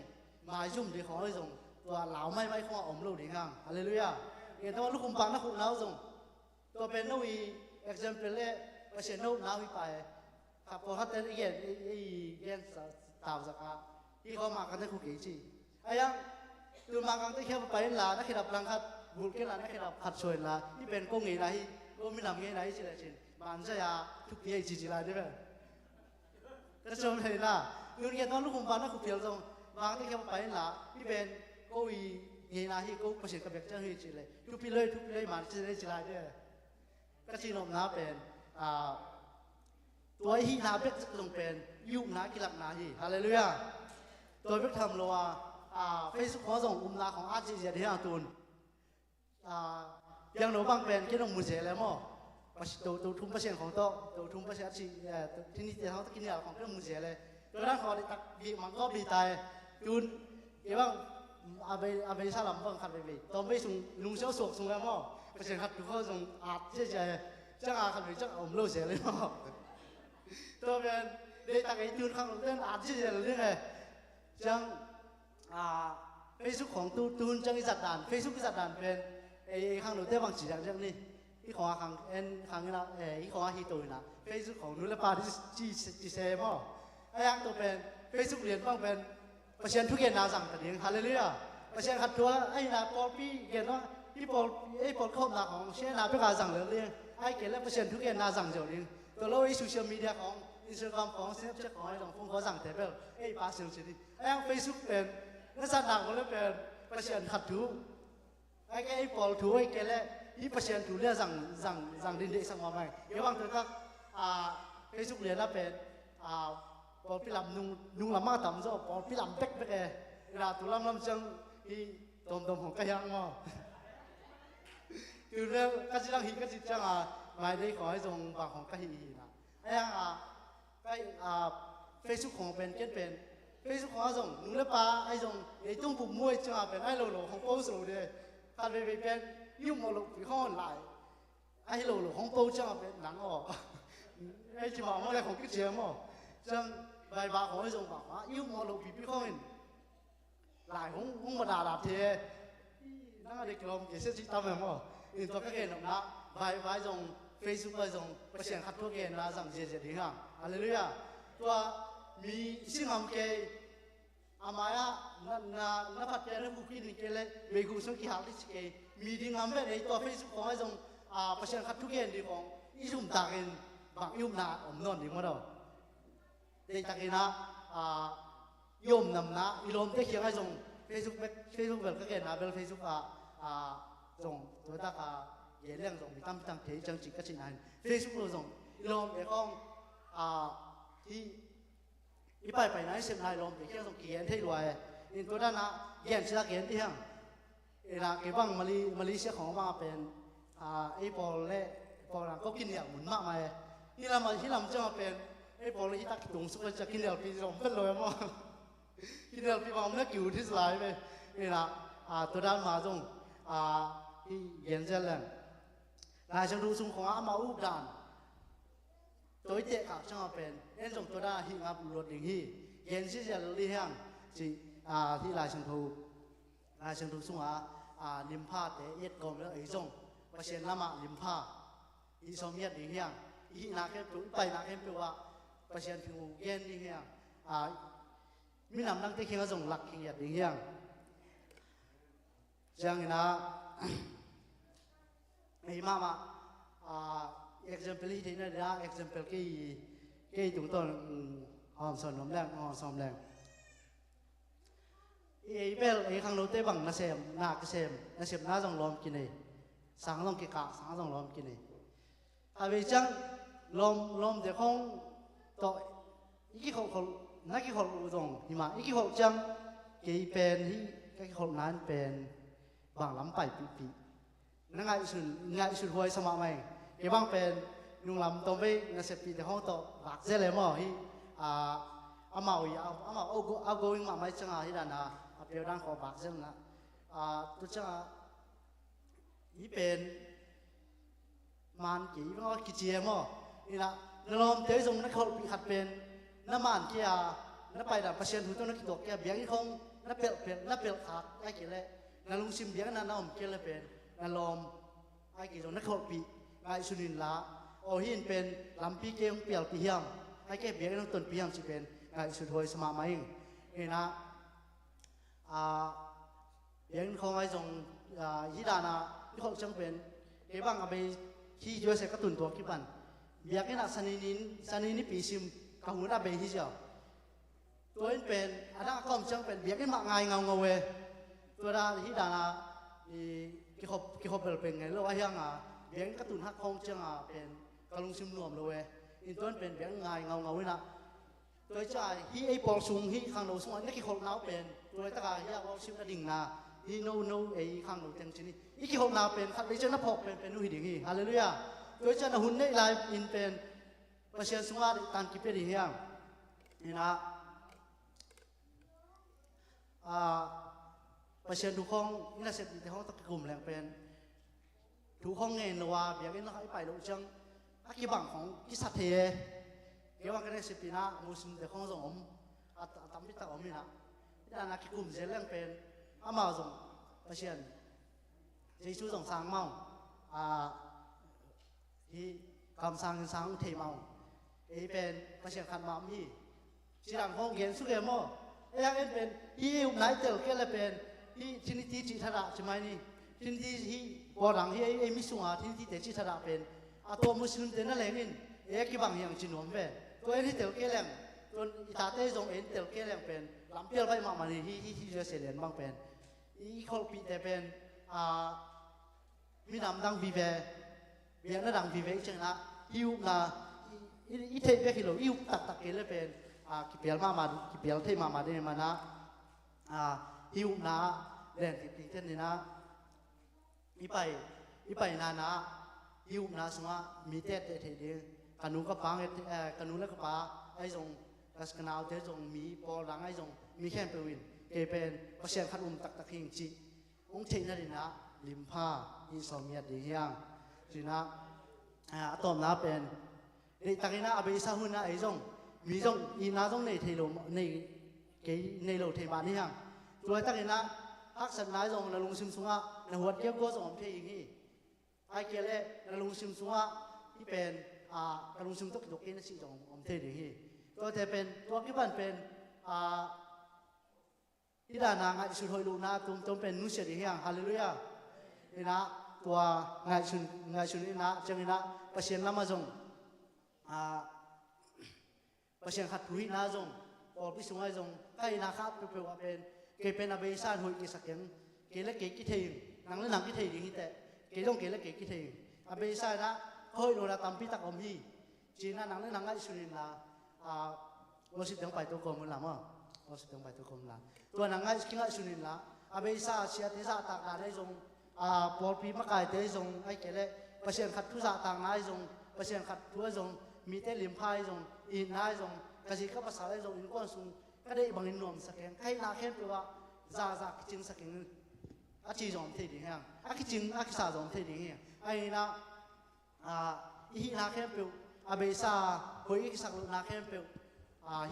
มายุ่มดีของไอ้ส่งตัวเหลาไม่ของอมลูกดีงั้งฮาเลลูยาเห็นแต่ว่าลูกคุมปังนักขุนเอาส่งตัวเป็นนู่นอีเอ็กซ์เพลเล่ประเทศนู่นน้าวิไปครับพอเขาเต้นอีกอย่างตาวสักการที่เขามากันได้คู่กี่จีไอ้ยังตัวมากันได้แค่ไปลานักขีดพลังคัดบุกเกล้านักขีดขัดช่วยลาที่เป็นกงเงยไรก็ไม่นำเงี้ยไหนสิละชินมันจะยาทุกที่จีจีไรได้ไหมก็ชมเลยนะเรื่องเงี้ยตอนลูกคุมบ้านนักขุนเพียรตรงบางที่เขาไปละที่เป็นก็วีเงี้ยนะที่ก็ประสิทธิ์กับเด็กเจ้าที่จีเลยทุกปีเลยมันจะได้จีไรด้วยก็จีนอมน้าเป็นตัวที่นาเป็กจะต้องเป็นยุคนากิลักนาที่ฮาเลลูยาตัวเป็กทำโลว่าเฟซบุ๊กของส่งนาของอาจีเจียที่อ่างตูนยังหนูบางเป็นแค่ต้องมือเสียแล้วมั้งตัวทุ่มเปอร์เซ็นต์ของตัวทุ่มเปอร์เซ็นต์ที่นี่เขาต้องกินยาของเครื่องมือเสียเลยตัวนั้นเขาได้ตักบีมันก็บีตายจูนเกี่ยวกับอาไปซาลัมบ้างขัดไปบีตอนไปส่งลุงเช้าสวกส่งแล้วมั้งเปอร์เซ็นต์ขัดดูเขาส่งอาเจ๊ใจจ้างอาขัดไปจ้างอมโลเสียเลยมั้งตัวเป็นได้ตักไอ้จูนข้างเรื่องอาเจ๊ใจเลยไงจังเฟซบุ๊กของตูนจังอิจัดด่านเฟซบุ๊กอิจัดด่านเป็นข้างหนูได้บางจีจังจังนี่อีของข้างข้างนี่นะอีของฮีตัวนะเฟซบุ๊กของหนูและปาที่เซมไอ้ยังตัวเป็นเฟซบุ๊กเรียนบ้างเป็นประชันทุกเย็นนาสั่งแต่เดียงฮาเลลูยาประชันขัดตัวไอ้นาปอลพี่เย็นว่าพี่ปอลเข้านาของเชนาเป็นการสั่งเรื่องไอ้เกล็ดประชันทุกเย็นนาสั่งเจ้าเรื่องตัวเราไอ้โซเชียลมีเดียของอินสตาแกรมของเซฟเช็คของไอ้ตรงพวกเขาสั่งแต่เป็นไอ้ปาเซลสิไอ้ยังเฟซบุ๊กเป็นนั่นสั่งหนักเลยเป็นประชันขัดถูไอ้ปอลถูไอ้เกล็ดอีประชันถูเรื่องสั่งดินเด็กสั่งมาไหมเดี๋ยวบางตัวก็เฟซบุ๊กเรียนแล้วเป็นพอพี่ลำนุ่งลำมาต่ำซะพอพี่ลำเป๊กเวลาตัวลำจังอีตมของกระยังมั้งคือเรื่องก็จะต้องหิก็จะจังไม่ได้ขอให้ทรงบางของกระหีนะไอ้ยังเฟซบุ๊กของเป็นเฟซบุ๊กของส่งนุ่งเล็บปลาไอ้ส่งไอ้ตุ้งปุ่มมวยจังเป็นไอ้โลของโป้สูเลยถ้าเป็นยุ่งมาลงปีข้อหลายไอ้โลของโป้จังเป็นหนังออกไอ้จีบมาอะไรของกิจเจียมั้งจังใบบาของไอ้ทรงบอกว่ายุ่งมาลงปีข้อหลายของมาด่าเทนั่งเด็กลมเกี่ยวกับสิ่งต่างๆมั้งอินตัวก็เห็นหรอกนะใบทรงเฟซบุ๊กใบทรงประชันขัดทุกเย็นนะสั่งเจียดีห่างอะไรเรื่อยตัวมีสิ่งทำเกย์อามายะนับพัดเจริญบุคคลนี่เกย์เลยเวกุสงขีหาลิสเกย์มีดิ้งทำแบบไอ้ตัวเฟซบุ๊กของไอ้ทรง ประชาชนทุกเย็นดีของอีสุ่มตากินบางยุ่มนาอมนอนดีมั้งเราเด็กตากินนะยมนำนะอีลมได้เขียนให้ส่งเฟซบุ๊กแบบก็เกินนะเป็นเฟซบุ๊กส่งตัวตาเยี่ยเรื่องส่งมีตั้มตั้งเทจังจิกก็ชินหันเฟซบุ๊กเราส่งอีลมเอกองที่อีไปไหนเสียนายลมเอกส่งเขียนที่รวยอินตัวด้านนะเขียนชิลาเขียนที่ห้างเอราเก็บบ้างมาเลเซียของบ้างเป็นไอ้ปอลเล่ปอลก็กินอย่างหมุนมากมายที่เราจะมาเป็นไอ้ปอลที่ตักตุงสุกจะกินอย่างปีสองเป็นเลยมั้งกินอย่างปีบางเมื่อกิ่วที่สลายไปเอราตัวด้านมาตรงที่เย็นเจริญนายช่างดูสุ่มของอามาอุบดานตัวเจ๊ข่าวช่างเป็นเอ็นส่งตัวด้านหิงับรถดิ่งที่เย็นที่จะเลี้ยงที่นายช่างดูสุ่มนิมพาเตะเย็ดกลมแล้วไอ้ส่งประเชนละมาลิมพาอีสมเย็ดดีเฮียงอีนาเข้มปุไปนาเข้มปุว่าประเชนถึงเย็นดีเฮียงมีนำนั่งที่เคียงส่งหลักเคียงดีเฮียงจังนะไอ้มาexample ที่นั่นนะ example กี่ตรงต้นหอมสนมแรงหอมสมแรงไอ้เบลไอ้ข้างโน้ตเต้บังน่าเสมน่าเสมน่าส่งลมกินเลยสังลมกิกะสังส่งลมกินเลยอาเวจังลมเดี๋ยวคงต่ออีกคนนักกี่คนอุดมหิมะอีกคนจังกี่เป็นที่กี่คนนั้นเป็นบางลำไปปีนั่งไงสุดหวยสมัครไหมกี่บางเป็นนุ่งลำตรงไปนั่งเสพปีเดี๋ยวคงต่อหลักเจริญมั้งที่อามาเอาโกวิ่งมาไม่จังที่ด้านน่ะเปลี่ยนด้านขอบักเจริญนะตัวจังอีเป็นมันกี่ว่ากี่เจียมั้งนี่ละนลมเตยส่งนักข่าวปีขัดเป็นน้ำมันกี่นับไปดับประเชนหุ่นต้นนักตกแกเบียงคงนับเปลี่ยนขาดไอ้กี่เล่นลุงซิมเบียงนั่นน้องกี่เล่เป็นนลมไอ้กี่ส่งนักข่าวปีไอ้สุนินละโอหินเป็นลำปีเกงเปลี่ยนปีเฮียมไอ้แกเบียงน้องต้นปีเฮียมสิเป็นไอ้สุดหวยสมาไม่นี่นะเบียงคงไอ้ส่งยี่ดานาที่เขาจังเป็นเก็บบ้างเอาไปที่ช่วยเสกกระตุ้นตัวกี่ปันเบียกนี่นะสันนิษปีซิมกับหัวหน้าเบย์ที่เจ้าตัวนี้เป็นอันนั้นก็จังเป็นเบียกนี่มาไงเงาเวตัวนั้นที่ดานากี่ขบเป็นไงแล้วว่ายังเบียกกระตุ้นหักคงจังเป็นกระลุงซิมรวมเลยเวอินตัวนี้เป็นเบียกไงเงาเว้ยนะตัวจ่ายที่ไอ้ปอลซุงที่ข้างโน้ตซุงอันนี้กี่ขบน้าเป็นตัวตะการที่ว่าซิมกระดิ่งนาที่โน้ไอ้ข้างโน้ตเต็มชนิดอีกกี่คนนาเป็นขัดไปเจ้าหน้าพกเป็นนุ่ยดิ่งฮีฮาเลลูยาโดยเจ้าหน้าหุ่นในลายอินเป็นประเชนสุมาตันกิเปดีเฮียงนี่นะประเชนทุกห้องนี่น่าเสพติดในห้องตะกุ่มแรงเป็นทุกห้องเงินนัวเบียกินแล้วให้ไปลงจังอากิบังของกิสัตเทเกี่ยวกับการเสพติดนะมุสลิมเด็กห้องส่งตามพิจารณานี่นะที่ด้านนักกุ่มเสียเรื่องเป็นอามาส่งประเชนเจ้าชู้ส่งสางเมาที่กำสังเทเมาเป็นประเชนขันมามีสิ่งของเขียนสุเกมอยังเป็นที่ไหนเตลเกลเป็นที่ที่นี่ที่จิตระใช่ไหมนี่ที่นี่ที่บอรังที่มิสุงที่นี่ที่จิตระเป็นตัวมุสลิมเต็นนั่นแหละนี่กี่บางอย่างจินวนเป็นตัวนี้เตลเกลงตัวอิตาเต้ส่งเตลเกลงเป็นลำเปียลไปมามันที่จะเสียเหรียญบางเป็นอีกคนปีแต่เป็นมีน้ำดังวิเวเบียงน้ำดังวิเวจังนะฮิวนะอีเทเบกิโลฮิวตักเกลเป็นกิเปียลมากิเปียลเทมาเดมานะฮิวนะเล่นติดเช่นนี้นะอีไปนานะฮิวนะสมามีเตะเทเดียกันนูก็ปังกันนูแล้วก็ป้าไอ้ส่งกัสกันเอาเตะส่งมีปอหลังไอ้ส่งมีแค่เปวินเกเป็นประเสริฐขัดตักหิงจีองเทนั่นนะลิมพาอีสมเมียดีเฮียงจีนะตอมนะเป็นนี่ตะกี้นะอาเบซ่าหุ่นนะไอ้ส่งมีส่งอีน่าส่งในเทโลในโลเทบานนี่ยังตัวตะกี้นะฮักสันนายส่งนลุงซิมซุงะในหัวเกี่ยวกับส่งเพลงนี่ไอ้เกล้นลุงซิมซุงะที่เป็นนลุงซิมตุกตุกเอ็นสิส่งอมเทดีนี่ตัวแต่เป็นตัวกี่บันเป็นที่ด้านนางสุดหอยลูกนะตุ้มเป็นนุเสียดีเฮียงฮาเลลูยานี่นะ ตัวงานชุนนะจังนะประเสียนละมาจงประเสียนขัดถุยนะจงพอพิสุงไอจงใกล้นะครับเปล่าเป็นเกเป็นอาเบซ่าหุ่ยกิสักยังเกล็กเกกิเทียงนังเล่นหนังกิเทียงนี่แต่เกต้องเกล็กเกกิเทียงอาเบซ่านะเฮ้ยโนราตัมพิตักอมฮีจีน่านังเล่นหนังไอชุนินละเราสิต้องไปตัวกรมมันละมั้งเราสิต้องไปตัวกรมละตัวหนังไอคิงไอชุนินละอาเบซ่าเชียติซ่าตากาได้จงปอลปีมะกายเตยจงไอเกล็กประเสียนขัดทุสาต่างนายจงประเสียนขัดทัวจงมีเตลิมพายจงอินนายจงกสิกับภาษาได้จงอินก้อนสุงก็ได้บางอินนวมสักแห่งให้นาเข้มตัวจากกิจสักแห่งอาชีจงเทียดีแห่งอากิจอากิสาจงเทียดีแห่งไอ้นะอีนาเข้มตัวอาเบซ่าหอยกิสักลุนาเข้มตัว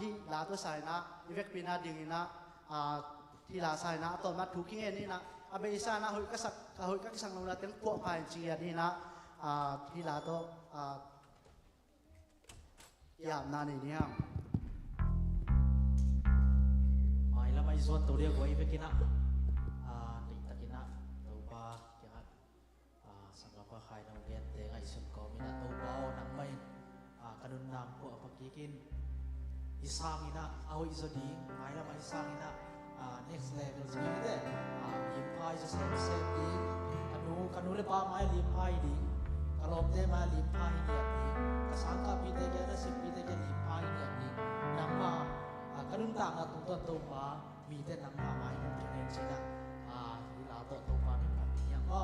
ฮีลาตัวสายนะอีเวกปีนาดิ่งนะที่ลาสายนะตอนมาถูกขี้เอ็นนี่นะอาเบซ่านะหอยกิสักลุนาเต็มพวกพายจีนี่นะที่ลาตัวยามนานี่ฮะไม่ละไม่ส่วนตัวเดียวก็อีเวกินะติดตะกินะตัวบ้าอย่างนั้นสังกัดว่าใครนำเรียนเตะไอสุนก็มีนะตัวบ้านังไม่กระดุนนางพวกปักกินอิสามินะเอาอิสดีไม่ละไม่อิสามินะ next level สิ่งนี้เด้ลิมพายจะเซฟดีkanu le pa mai lim phai di kalom te ma lim phai ni ati kasang ka pi te ke na sip pi te ke lim phai ni ati nang ma kanun ta na tu to ma mi te nang ma mai mu ke nen sina hi la to ma mi pa ni yang ko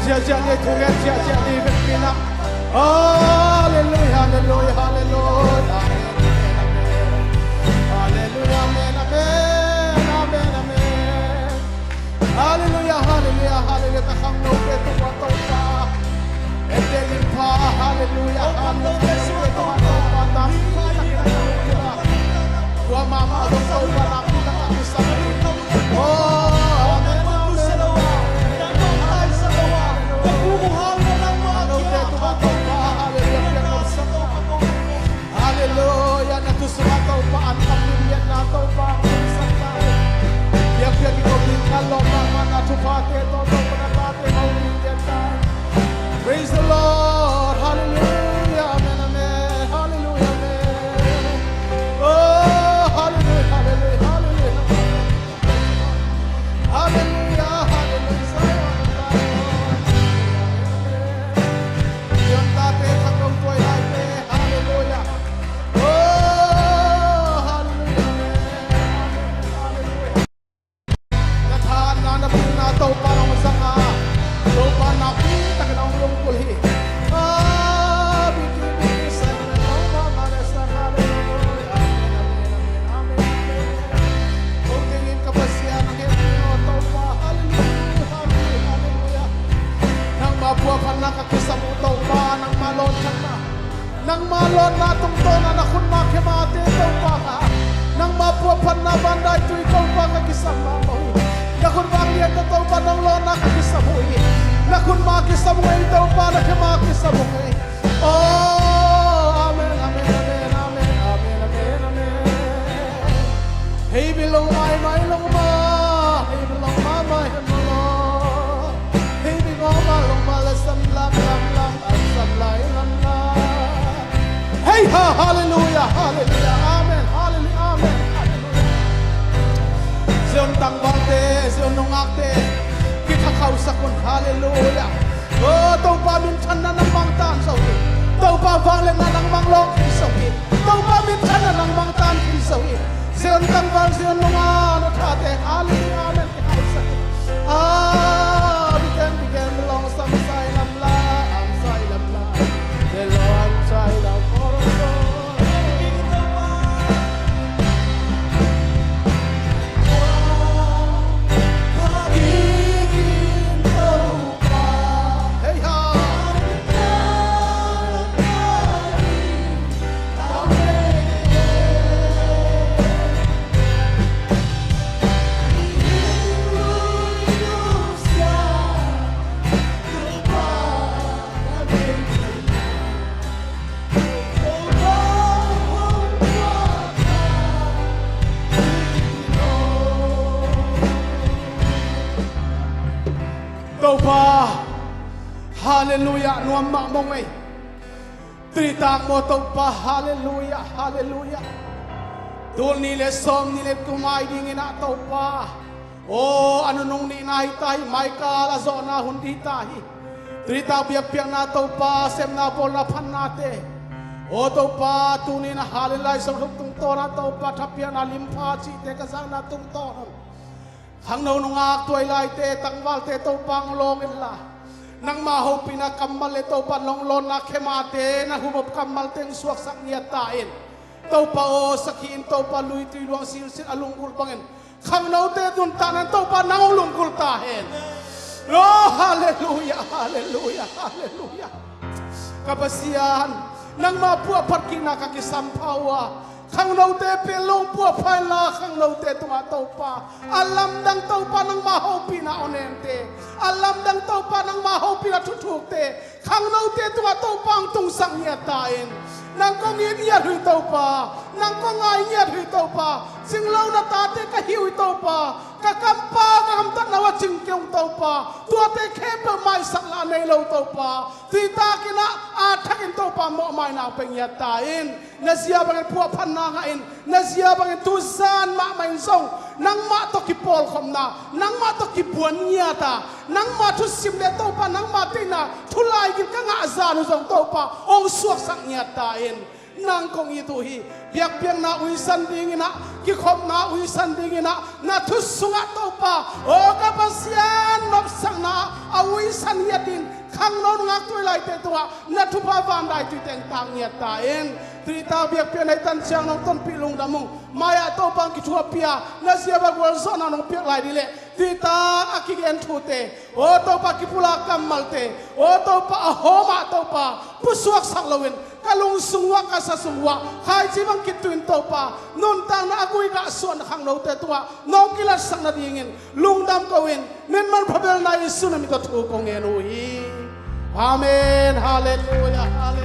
chia chia ni thu nge chia chia ni vet pina hallelujah hallelujah hallelujah hallelujah amen amen amen amen hallelujah hallelujah hallelujah ta khang no pe tu wa to pa edelim pa hallelujah hallelujah tu wa to pa ta wa mama do to pa na ku ta ku sa oh amen hallelujah na tu sa to pa an pamilya na to pa sa ta yang yang ko din kalo mama na tu pa te to to pa ta te pamilya ta praise the Lord hallelujah amen amen hallelujah amen oh hallelujah hallelujah hallelujah hallelujah hallelujah yang ta te thang dong toi lai te hallelujah oh hallelujah hallelujah na than na na pin na to pa ng sanga to pa na pi ta ka nong long kul hi biki sa na no ma ma na sa hallelujah amen kung tingin ka pa siya ng hino to pa hallelujah hallelujah nang mabuapan na kakisa mo to pa nang malon ka na nang malon na tungto na nakun makimate to pa ka nang mabuapan na banday to ikaw pa kakisa mo nakun makiyag na to pa nang lon na kakisa mo nakun makisa mo ito pa nakimakisa mo oh amen amen amen amen amen amen amen hey bilong may long ma hey bilong ma may mo hey bilong ma long ma lasam lam lam lam asam lai lam la hey ha hallelujah hallelujah amen hallelujah amen hallelujah zion tang bangte zion nongakte kita kau sakun hallelujah oh tau pa min chan na nang mang tan so tau pa vang le na nang mang long ki so tau pa min chan na nang mang tan ki so zion tang bang zion nonga no thate hallelujah amen ki kau sakun began belong some sai lam la am sai lam la the lord sai lam for hallelujah nuam ma mong ai tritang mo to pa hallelujah hallelujah dul ni le som ni le kumai ding ina to pa oh anu nong ni nai tai mai ka la zo na hundi tai trita biak piang na to pa sem na pol na phan na te o to pa tu ni na hallelujah so tung to na to pa thapia na lim pha chi te ka sang na tung to hang no nong ak toy lai te tangwal te to pang long in la nang maho pinakamal ito pa longlon na kemate na humop kamal teng suwak sak niyatain tau pa o sakiin tau pa luy tiluang silsil alungkul pangin kang naute dun tanan tau pa nangulungkul tahin oh hallelujah hallelujah hallelujah kabasian nang mapuapat kinakakisampawa kang naute pelong puapay la kang naute tumatau pa alam dang tau pa nang maho pinaonente alam dang tau pa nang maho pinatutukte kang naute tumatau pa ang tungsang niyatain nang kong inyat hui tau pa nang kong inyat hui tau pa singlaw na tate kahiw tau pa kakampa kakamtat na watsing kyong tau pa tuate kepa may sakla na ilaw tau pa tita kina atakin tau pa mo may na pengyatain na siya bangin puapan na ngain na siya bangin tusan ma main song nang ma to kipol kom na nang ma to kibuan niya ta nang ma to simle tau pa nang ma tina tulay gin ka nga azano song tau pa ong suwak sak niya tain nang kong ito hi biak biang na uisan dingin na kikom na uisan dingin na tusunga to pa o kapasyan nopsang na ngui san yatin khang non ngak tu lai te tua na thu pa van dai tu teng tang ya ta en tri ta biak pe nai tan chang nong ton pi lung damung maya to pang ki thua pia na sia ba gol so na nong piak lai di le tri ta akigen thu te o to pa ki pula kamal te o to pa homa to pa pusuak sak lawin kalung sungwa ka sa sungwa hai chi bang kit tuin to pa non tang na agui ga son khang no te tua no kilat sak na dingin lung dam ko win men man phabel na isu na mi to thu ko ngen ui amen hallelujah hallelujah